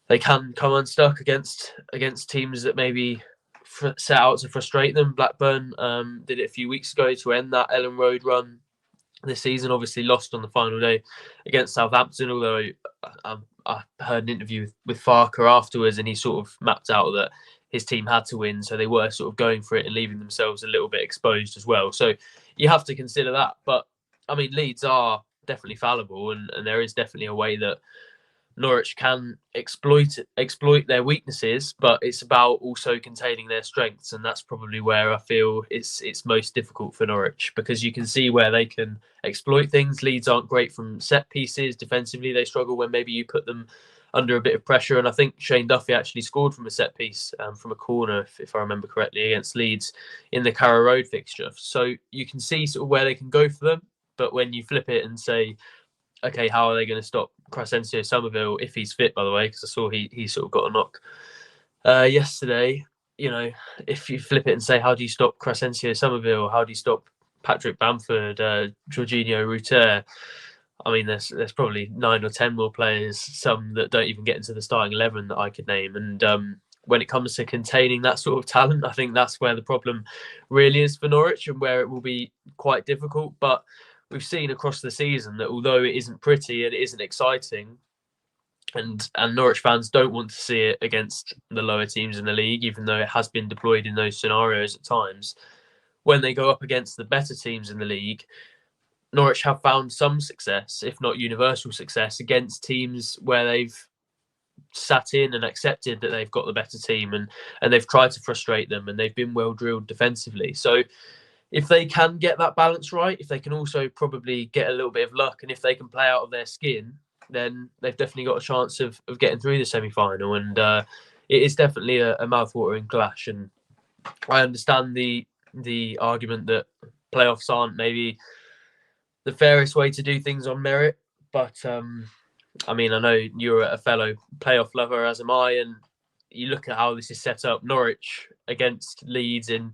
they can come unstuck against teams that maybe set out to frustrate them. Blackburn did it a few weeks ago to end that Ellen Road run this season. Obviously lost on the final day against Southampton, although I heard an interview with Farke afterwards, and he sort of mapped out that his team had to win, so they were sort of going for it and leaving themselves a little bit exposed as well. So you have to consider that. But I mean, Leeds are definitely fallible, and there is definitely a way that Norwich can exploit their weaknesses, but it's about also containing their strengths, and that's probably where I feel it's most difficult for Norwich, because you can see where they can exploit things. Leeds aren't great from set pieces. Defensively, they struggle when maybe you put them under a bit of pressure, and I think Shane Duffy actually scored from a set piece from a corner, if I remember correctly, against Leeds in the Carrow Road fixture. So you can see sort of where they can go for them, but when you flip it and say, okay, how are they going to stop Crescencio Somerville if he's fit, by the way, because I saw he sort of got a knock yesterday. If you flip it and say, how do you stop Crescencio Somerville? How do you stop Patrick Bamford, Jorginho Rutter? I mean, there's probably 9 or 10 more players, some that don't even get into the starting 11 that I could name. And when it comes to containing that sort of talent, I think that's where the problem really is for Norwich and where it will be quite difficult. But we've seen across the season that although it isn't pretty and it isn't exciting, and Norwich fans don't want to see it against the lower teams in the league, even though it has been deployed in those scenarios at times, when they go up against the better teams in the league, Norwich have found some success, if not universal success, against teams where they've sat in and accepted that they've got the better team, and they've tried to frustrate them, and they've been well drilled defensively. So if they can get that balance right, if they can also probably get a little bit of luck, and if they can play out of their skin, then they've definitely got a chance of getting through the semi-final. And it is definitely a mouth-watering clash. And I understand the argument that playoffs aren't maybe the fairest way to do things on merit, but I mean, I know you're a fellow playoff lover, as am I, and you look at how this is set up. Norwich against Leeds in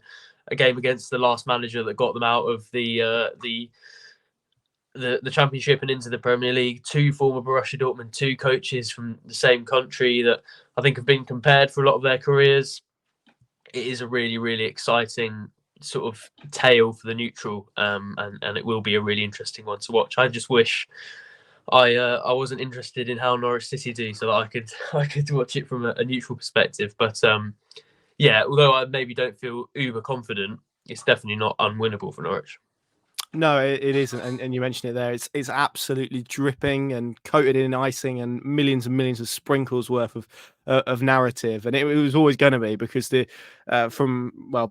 a game against the last manager that got them out of the Championship and into the Premier League. Two former Borussia Dortmund, two coaches from the same country that I think have been compared for a lot of their careers. It is a really, really exciting sort of tale for the neutral, and it will be a really interesting one to watch. I just wish I wasn't interested in how Norwich City do, so that I could watch it from a neutral perspective. But yeah, although I maybe don't feel uber confident, it's definitely not unwinnable for Norwich. No, it isn't, and you mentioned it there. It's absolutely dripping and coated in icing and millions of sprinkles worth of narrative, and it was always going to be, because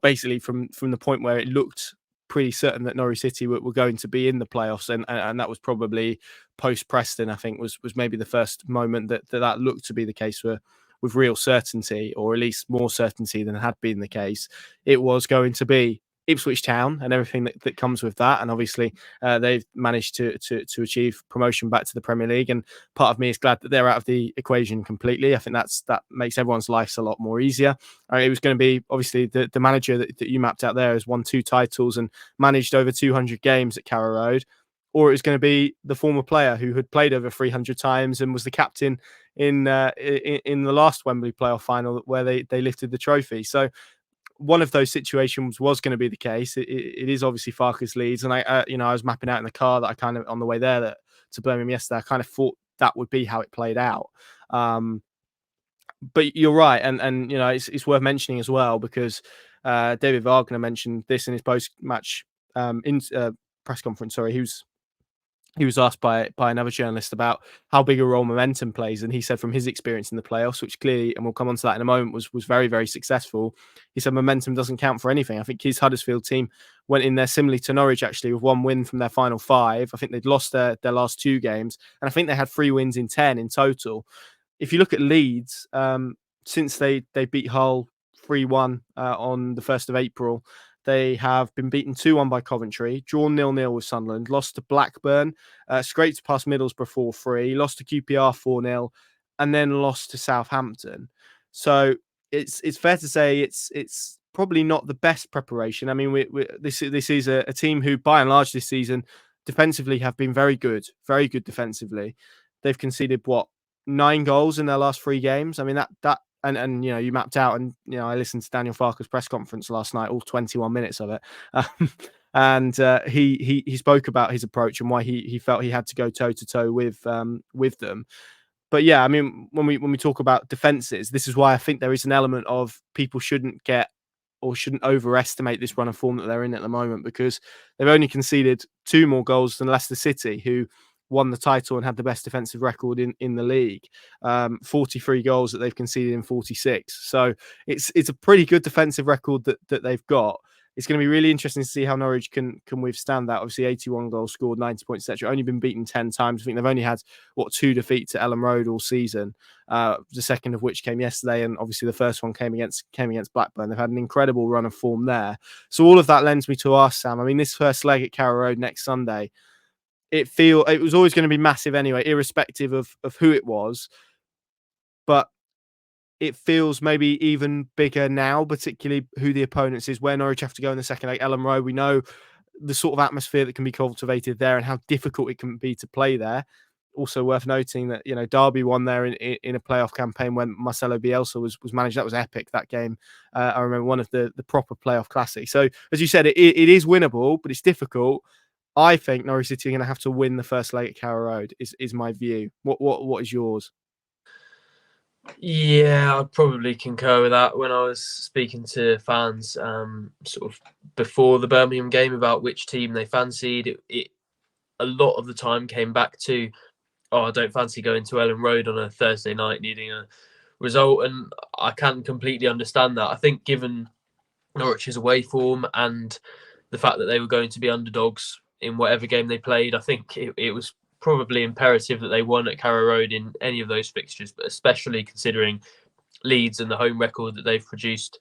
basically from the point where it looked pretty certain that Norwich City were going to be in the playoffs, and that was probably post Preston. I think was maybe the first moment that looked to be the case with real certainty, or at least more certainty than had been the case. It was going to be Ipswich Town and everything that comes with that, and obviously they've managed to achieve promotion back to the Premier League, and part of me is glad that they're out of the equation completely. I think that makes everyone's lives a lot more easier. It was going to be obviously the manager that you mapped out there has won 2 titles and managed over 200 games at Carrow Road, or it was going to be the former player who had played over 300 times and was the captain in the last Wembley playoff final where they lifted the trophy. So one of those situations was going to be the case. It is obviously Farke's Leeds, and I was mapping out in the car that I kind of on the way there to Birmingham yesterday. I kind of thought that would be how it played out. But you're right, and it's worth mentioning as well, because David Wagner mentioned this in his post-match press conference. Sorry, he was asked by another journalist about how big a role momentum plays, and he said from his experience in the playoffs, which clearly, and we'll come on to that in a moment, was very, very successful. He said momentum doesn't count for anything. I think his Huddersfield team went in there similarly to Norwich, actually, with 1 win from their final 5. I think they'd lost their last 2 games, and I think they had 3 wins in 10 in total. If you look at Leeds, since they beat Hull 3-1 on the 1st of April, they have been beaten 2-1 by Coventry, drawn 0-0 with Sunderland, lost to Blackburn, scraped past Middlesbrough 4-3, lost to QPR 4-0, and then lost to Southampton. So it's fair to say it's probably not the best preparation. I mean, this is a team who, by and large, this season defensively have been very good defensively. They've conceded 9 goals in their last 3 games. I mean that. And you mapped out, and I listened to Daniel Farke's press conference last night, all 21 minutes of it, and he spoke about his approach and why he felt he had to go toe to toe with them. But yeah, I mean, when we talk about defenses, this is why I think there is an element of people shouldn't overestimate this run of form that they're in at the moment, because they've only conceded 2 more goals than Leicester City, who won the title and had the best defensive record in the league. 43 goals that they've conceded in 46. So it's a pretty good defensive record that they've got. It's going to be really interesting to see how Norwich can withstand that. Obviously, 81 goals scored, 90 points, etc. Only been beaten 10 times. I think they've only had 2 defeats at Ellen Road all season. The second of which came yesterday, and obviously the first one came against Blackburn. They've had an incredible run of form there. So all of that lends me to ask, Sam. I mean, this first leg at Carrow Road next Sunday, it was always going to be massive anyway, irrespective of who it was. But it feels maybe even bigger now, particularly who the opponents is, where Norwich have to go in the second leg. Ellen Road, we know the sort of atmosphere that can be cultivated there and how difficult it can be to play there. also worth noting that, Derby won there in a playoff campaign when Marcelo Bielsa was managed. That was epic, that game. I remember, one of the proper playoff classics. So, as you said, it is winnable, but it's difficult. I think Norwich City are going to have to win the first leg at Carrow Road, is my view. What is yours? Yeah, I'd probably concur with that. When I was speaking to fans sort of before the Birmingham game about which team they fancied, it a lot of the time came back to, I don't fancy going to Ellen Road on a Thursday night needing a result. And I can completely understand that. I think given Norwich's away form and the fact that they were going to be underdogs in whatever game they played, I think it was probably imperative that they won at Carrow Road in any of those fixtures, but especially considering Leeds and the home record that they've produced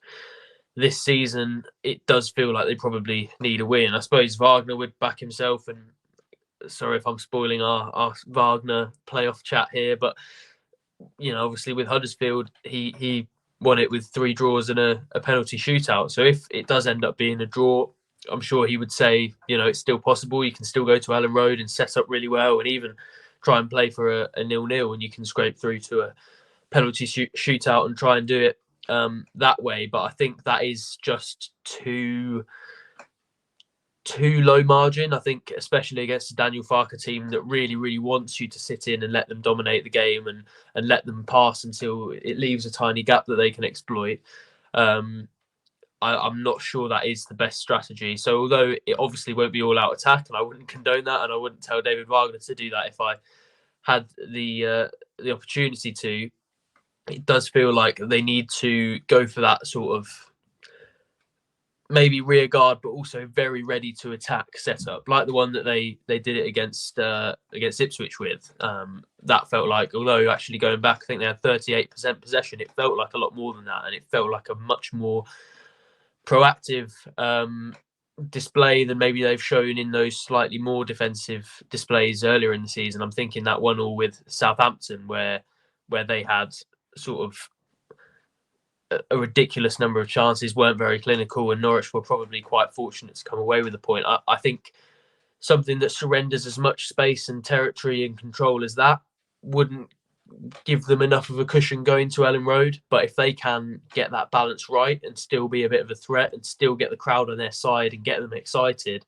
this season, it does feel like they probably need a win. I suppose Wagner would back himself, and sorry if I'm spoiling our Wagner playoff chat here, but obviously with Huddersfield, he won it with 3 draws and a penalty shootout. So if it does end up being a draw, I'm sure he would say, it's still possible. You can still go to Ellen Road and set up really well, and even try and play for a 0-0, and you can scrape through to a penalty shootout and try and do it that way. But I think that is just too low margin. I think especially against a Daniel Farke team that really, really wants you to sit in and let them dominate the game and let them pass until it leaves a tiny gap that they can exploit. I'm not sure that is the best strategy. So although it obviously won't be all out attack, and I wouldn't condone that, and I wouldn't tell David Wagner to do that if I had the opportunity to, it does feel like they need to go for that sort of maybe rear guard, but also very ready to attack setup, like the one that they did it against Ipswich with. That felt like, although actually going back, I think they had 38% possession, it felt like a lot more than that, and it felt like a much more proactive display than maybe they've shown in those slightly more defensive displays earlier in the season. I'm thinking that 1-1 with Southampton, where they had sort of a ridiculous number of chances, weren't very clinical, and Norwich were probably quite fortunate to come away with a point. I think something that surrenders as much space and territory and control as that wouldn't give them enough of a cushion going to Ellen Road. But if they can get that balance right and still be a bit of a threat and still get the crowd on their side and get them excited,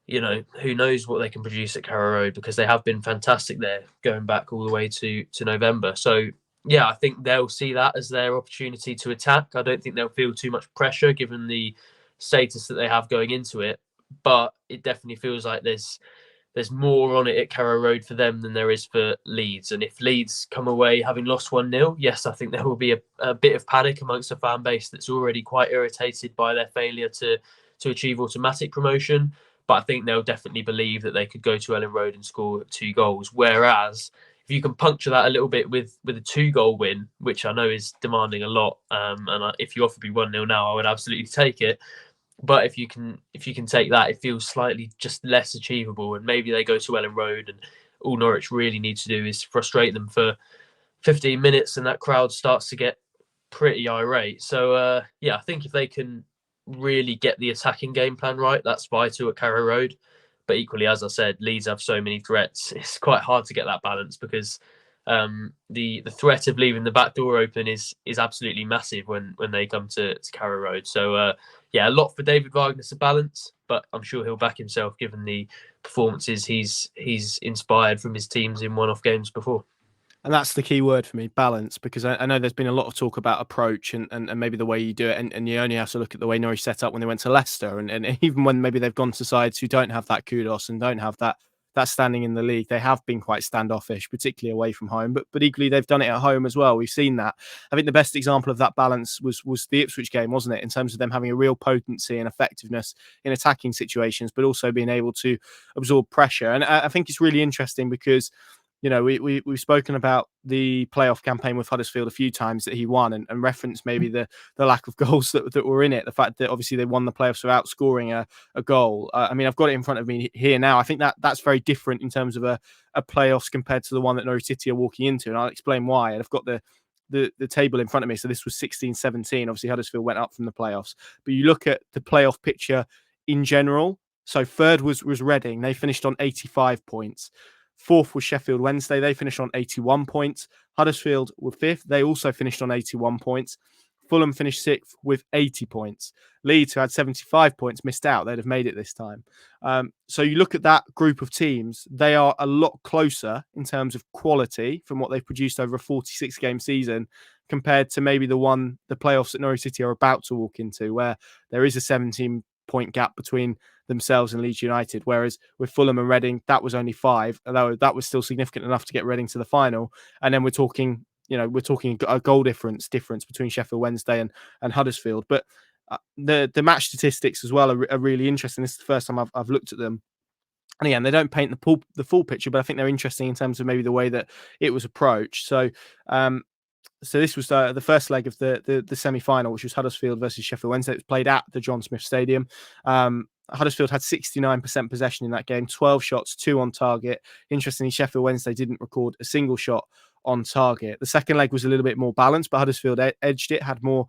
who knows what they can produce at Carrow Road, because they have been fantastic there going back all the way to November. So yeah, I think they'll see that as their opportunity to attack. I don't think they'll feel too much pressure given the status that they have going into it, but it definitely feels like there's more on it at Carrow Road for them than there is for Leeds. And if Leeds come away having lost 1-0, yes, I think there will be a bit of panic amongst a fan base that's already quite irritated by their failure to achieve automatic promotion. But I think they'll definitely believe that they could go to Ellen Road and score 2 goals. Whereas if you can puncture that a little bit with a 2-goal win, which I know is demanding a lot, if you offered me 1-0 now, I would absolutely take it. But if you can take that, it feels slightly just less achievable. And maybe they go to Ellen Road, and all Norwich really need to do is frustrate them for 15 minutes, and that crowd starts to get pretty irate. So I think if they can really get the attacking game plan right, that's vital at Carrow Road. But equally, as I said, Leeds have so many threats. It's quite hard to get that balance, because the threat of leaving the back door open is absolutely massive when they come to Carrow Road. So a lot for David Wagner to balance, but I'm sure he'll back himself given the performances he's inspired from his teams in one-off games before. And that's the key word for me, balance, because I know there's been a lot of talk about approach and maybe the way you do it. And you only have to look at the way Norwich set up when they went to Leicester. And even when maybe they've gone to sides who don't have that kudos and don't have that standing in the league, they have been quite standoffish, particularly away from home. But equally, they've done it at home as well. We've seen that. I think the best example of that balance was the Ipswich game, wasn't it? In terms of them having a real potency and effectiveness in attacking situations, but also being able to absorb pressure. And I think it's really interesting because we've spoken about the playoff campaign with Huddersfield a few times that he won, and referenced maybe the lack of goals that were in it. The fact that obviously they won the playoffs without scoring a goal. I've got it in front of me here now. I think that's very different in terms of a playoffs compared to the one that Norwich City are walking into, and I'll explain why. And I've got the table in front of me. So this was 16-17. Obviously Huddersfield went up from the playoffs, but you look at the playoff picture in general. So third was Reading. They finished on 85 points. Fourth was Sheffield Wednesday. They finished on 81 points. Huddersfield were fifth. They also finished on 81 points. Fulham finished sixth with 80 points. Leeds, who had 75 points, missed out. They'd have made it this time. So you look at that group of teams, they are a lot closer in terms of quality from what they've produced over a 46-game season compared to maybe the playoffs that Norwich City are about to walk into, where there is a 17-point gap between themselves and Leeds United, whereas with Fulham and Reading, that was only 5, although that was still significant enough to get Reading to the final. And then we're talking a goal difference between Sheffield Wednesday and Huddersfield. But the match statistics as well are really interesting. This is the first time I've looked at them. And again, they don't paint the full picture, but I think they're interesting in terms of maybe the way that it was approached. So this was the first leg of the semi-final, which was Huddersfield versus Sheffield Wednesday. It was played at the John Smith Stadium. Huddersfield had 69% possession in that game, 12 shots, 2 on target. Interestingly, Sheffield Wednesday didn't record a single shot on target. The second leg was a little bit more balanced, but Huddersfield edged it, had more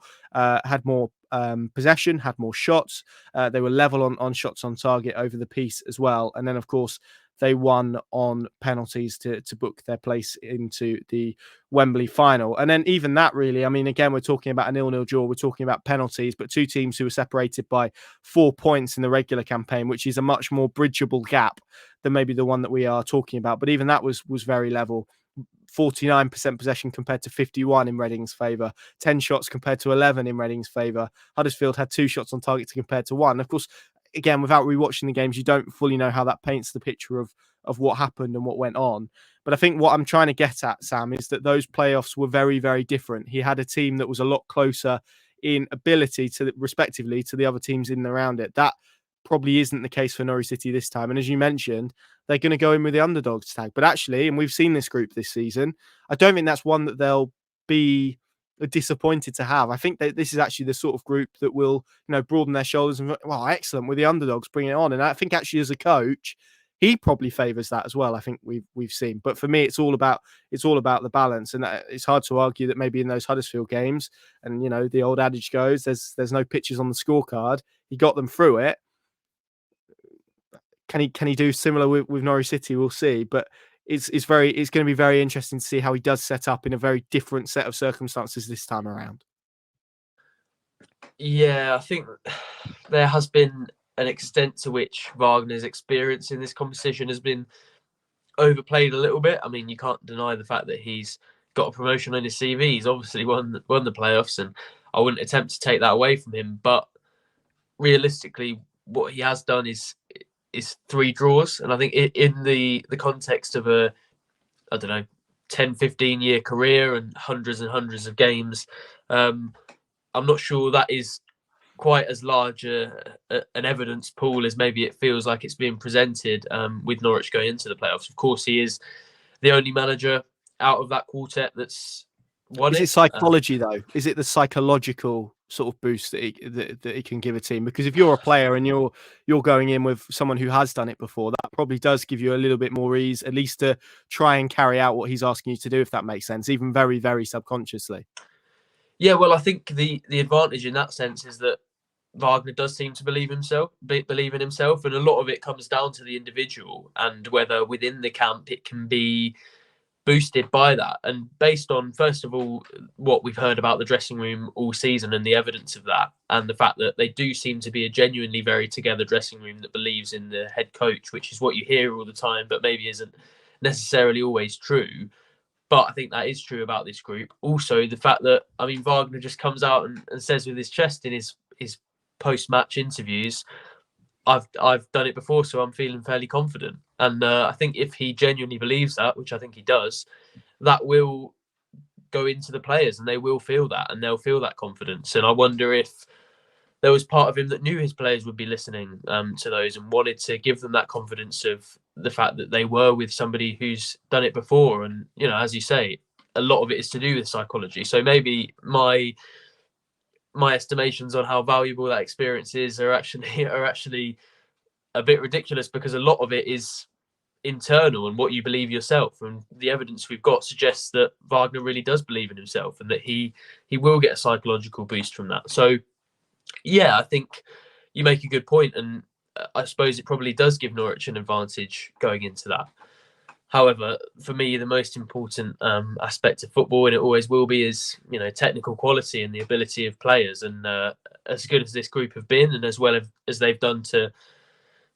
possession, had more shots. They were level on shots on target over the piece as well. And then, of course, they won on penalties to book their place into the Wembley final. And then even that really, I mean, again, we're talking about a 0-0 draw. We're talking about penalties, but two teams who were separated by 4 points in the regular campaign, which is a much more bridgeable gap than maybe the one that we are talking about. But even that was very level. 49% possession compared to 51 in Reading's favour, 10 shots compared to 11 in Reading's favour. Huddersfield had 2 shots on target to compare to 1. Of course, again, without rewatching the games, you don't fully know how that paints the picture of what happened and what went on. But I think what I'm trying to get at, Sam, is that those playoffs were very, very different. He had a team that was a lot closer in ability respectively to the other teams in and around it. That probably isn't the case for Norwich City this time. And as you mentioned, they're going to go in with the underdogs tag. But actually, and we've seen this group this season, I don't think that's one that they'll be disappointed to have. I think that this is actually the sort of group that will, broaden their shoulders and, well, excellent, with the underdogs, bring it on. And I think actually as a coach, he probably favours that as well. I think we've seen. But for me, it's all about the balance, and it's hard to argue that maybe in those Huddersfield games, and the old adage goes, there's no pictures on the scorecard. He got them through it. Can he do similar with Norwich City? We'll see. But it's going to be very interesting to see how he does set up in a very different set of circumstances this time around. Yeah, I think there has been an extent to which Wagner's experience in this competition has been overplayed a little bit. I mean, you can't deny the fact that he's got a promotion on his CV. He's obviously won the playoffs, and I wouldn't attempt to take that away from him. But realistically, what he has done is 3 draws. And I think in the context of a, 10, 15 year career and hundreds of games, I'm not sure that is quite as large an evidence pool as maybe it feels like it's being presented with Norwich going into the playoffs. Of course, he is the only manager out of that quartet that's won it. Is it psychology, though? Is it the psychological sort of boost that he can give a team? Because if you're a player and you're going in with someone who has done it before, that probably does give you a little bit more ease, at least to try and carry out what he's asking you to do, if that makes sense, even very, very subconsciously. Yeah, well, I think the advantage in that sense is that Wagner does seem to believe in himself, and a lot of it comes down to the individual and whether within the camp it can be boosted by that. And based on, first of all, what we've heard about the dressing room all season and the evidence of that, and the fact that they do seem to be a genuinely very together dressing room that believes in the head coach, which is what you hear all the time, but maybe isn't necessarily always true. But I think that is true about this group. Also, the fact that, I mean, Wagner just comes out and says with his chest in his post-match interviews, I've done it before, so I'm feeling fairly confident. And I think if he genuinely believes that, which I think he does, that will go into the players and they will feel that, and they'll feel that confidence. And I wonder if there was part of him that knew his players would be listening to those and wanted to give them that confidence of the fact that they were with somebody who's done it before. And, as you say, a lot of it is to do with psychology. So maybe my estimations on how valuable that experience is are actually a bit ridiculous, because a lot of it is internal and what you believe yourself. And the evidence we've got suggests that Wagner really does believe in himself and that he will get a psychological boost from that. So, yeah, I think you make a good point, and I suppose it probably does give Norwich an advantage going into that. However, for me, the most important aspect of football, and it always will be, is technical quality and the ability of players. And as good as this group have been, and as well as they've done to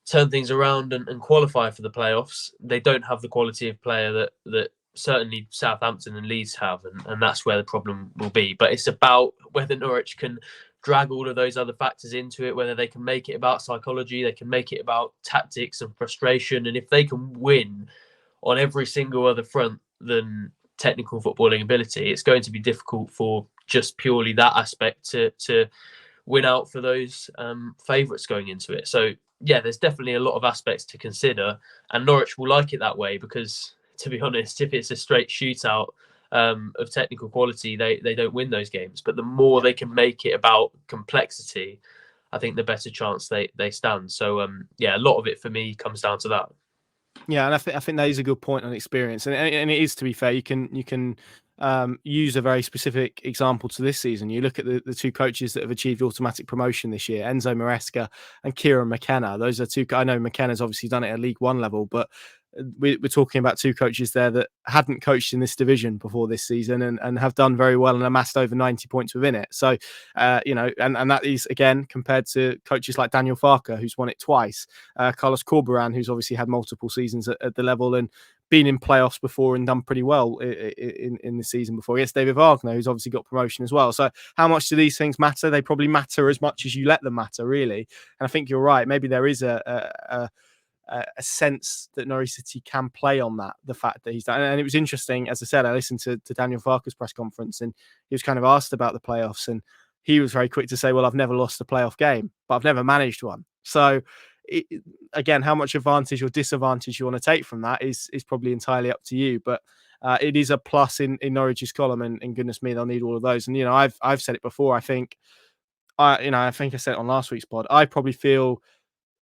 turn things around and qualify for the playoffs, they don't have the quality of player that certainly Southampton and Leeds have, and that's where the problem will be. But it's about whether Norwich can drag all of those other factors into it, whether they can make it about psychology, they can make it about tactics and frustration, and if they can win on every single other front than technical footballing ability, it's going to be difficult for just purely that aspect to win out for those favourites going into it. So yeah, there's definitely a lot of aspects to consider, and Norwich will like it that way because, to be honest, if it's a straight shootout of technical quality, they don't win those games. But the more they can make it about complexity, I think the better chance they stand. So yeah, a lot of it for me comes down to that. Yeah, and I think that is a good point on experience, and it is, to be fair. You can use a very specific example to this season. You look at the two coaches that have achieved automatic promotion this year, Enzo Maresca and Kieran McKenna. Those are two. I know McKenna's obviously done it at League One level, but we're talking about two coaches there that hadn't coached in this division before this season and have done very well and amassed over 90 points within it. So, and that is, again, compared to coaches like Daniel Farke, who's won it twice, Carlos Corberán, who's obviously had multiple seasons at the level and been in playoffs before and done pretty well in the season before. Yes, David Wagner, who's obviously got promotion as well. So how much do these things matter? They probably matter as much as you let them matter, really. And I think you're right. Maybe there is a sense that Norwich City can play on that, the fact that he's done. And it was interesting, as I said, I listened to Daniel Farke's press conference, and he was kind of asked about the playoffs, and he was very quick to say, well, I've never lost a playoff game, but I've never managed one. So again, how much advantage or disadvantage you want to take from that is probably entirely up to you. But it is a plus in Norwich's column, and goodness me, they'll need all of those. And I've said it before. I think I said it on last week's pod. I probably feel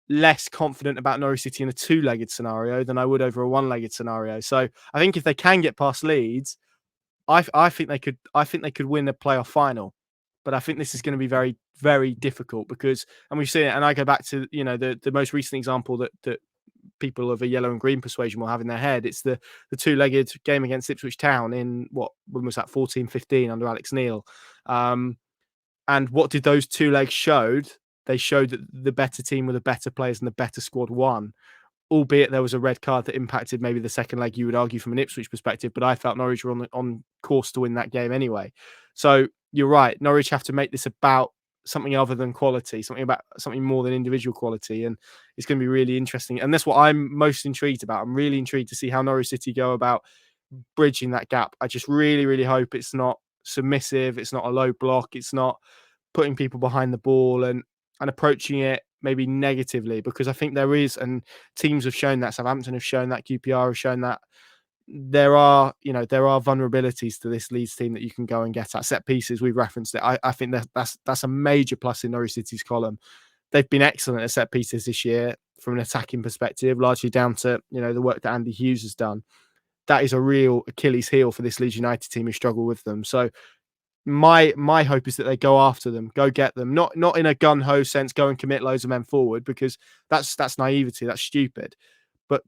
less confident about Norwich City in a two-legged scenario than I would over a one-legged scenario. So I think if they can get past Leeds, I think they could. I think they could win a playoff final. But I think this is going to be very, very difficult because, and we've seen it. And I go back to the most recent example that people of a yellow and green persuasion will have in their head. It's the two-legged game against Ipswich Town in when was that, 14-15 under Alex Neil. And what did those two legs showed? They showed that the better team with the better players and the better squad won, albeit there was a red card that impacted maybe the second leg, you would argue, from an Ipswich perspective. But I felt Norwich were on course to win that game anyway. So you're right. Norwich have to make this about something other than quality, something more than individual quality. And it's going to be really interesting. And that's what I'm most intrigued about. I'm really intrigued to see how Norwich City go about bridging that gap. I just really, really hope it's not submissive. It's not a low block. It's not putting people behind the ball and approaching it maybe negatively, because I think there is, and teams have shown that, Southampton have shown that, QPR have shown that there are vulnerabilities to this Leeds team that you can go and get at. Set pieces, we've referenced it. I think that's a major plus in Norwich City's column. They've been excellent at set pieces this year from an attacking perspective, largely down to the work that Andy Hughes has done. That is a real Achilles heel for this Leeds United team who struggle with them. So my hope is that they go after them, go get them, not in a gun-ho sense, go and commit loads of men forward, because that's naivety, that's stupid. But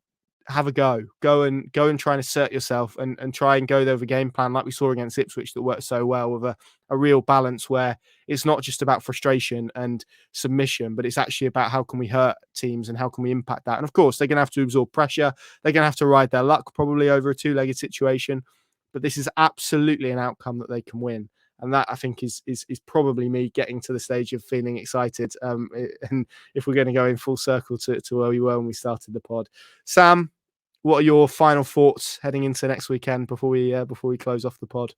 have a go and try and assert yourself and try and go there with a game plan like we saw against Ipswich that worked so well, with a real balance where it's not just about frustration and submission, but it's actually about how can we hurt teams and how can we impact that. And of course, they're going to have to absorb pressure. They're going to have to ride their luck probably over a two-legged situation. But this is absolutely an outcome that they can win. And that, I think, is probably me getting to the stage of feeling excited. And if we're going to go in full circle to where we were when we started the pod. Sam, what are your final thoughts heading into next weekend before we close off the pod?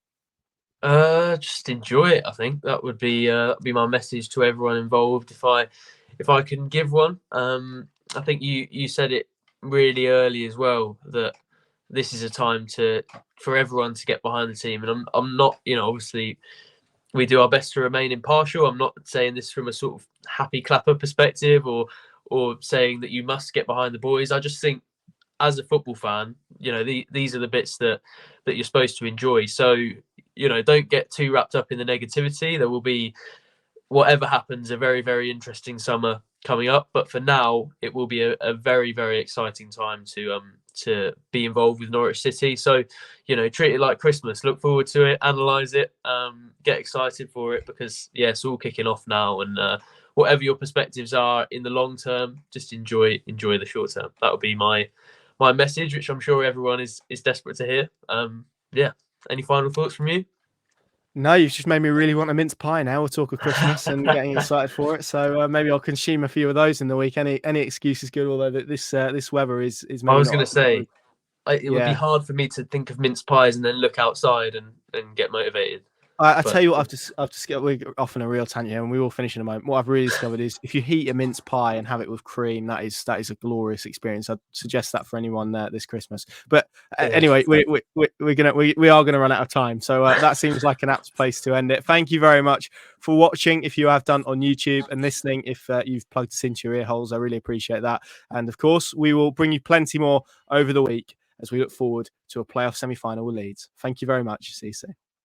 Just enjoy it. I think that would be my message to everyone involved. If I can give one, I think you said it really early as well, that this is a time for everyone to get behind the team. And I'm not, obviously we do our best to remain impartial. I'm not saying this from a sort of happy clapper perspective or saying that you must get behind the boys. I just think, as a football fan, these are the bits that you're supposed to enjoy. So, don't get too wrapped up in the negativity. There will be, whatever happens, a very, very interesting summer coming up. But for now, it will be a very, very exciting time to to be involved with Norwich City. So, treat it like Christmas. Look forward to it, analyse it, get excited for it, because it's all kicking off now. And whatever your perspectives are in the long term, just enjoy the short term. That would be my message, which I'm sure everyone is desperate to hear. Any final thoughts from you? No, you've just made me really want a mince pie now. We'll talk of Christmas and getting excited for it. So maybe I'll consume a few of those in the week. Any excuse is good, although this weather is maybe I was not. going to say, it would be hard for me to think of mince pies and then look outside and get motivated. I tell you what, I've just we're off on a real tangent here, and we will finish in a moment. What I've really discovered is if you heat a mince pie and have it with cream, that is a glorious experience. I'd suggest that for anyone this Christmas. But anyway, we are gonna run out of time, so that seems like an apt place to end it. Thank you very much for watching, if you have done on YouTube, and listening if you've plugged us into your ear holes. I really appreciate that. And of course, we will bring you plenty more over the week as we look forward to a playoff semi-final with Leeds. Thank you very much. See you soon.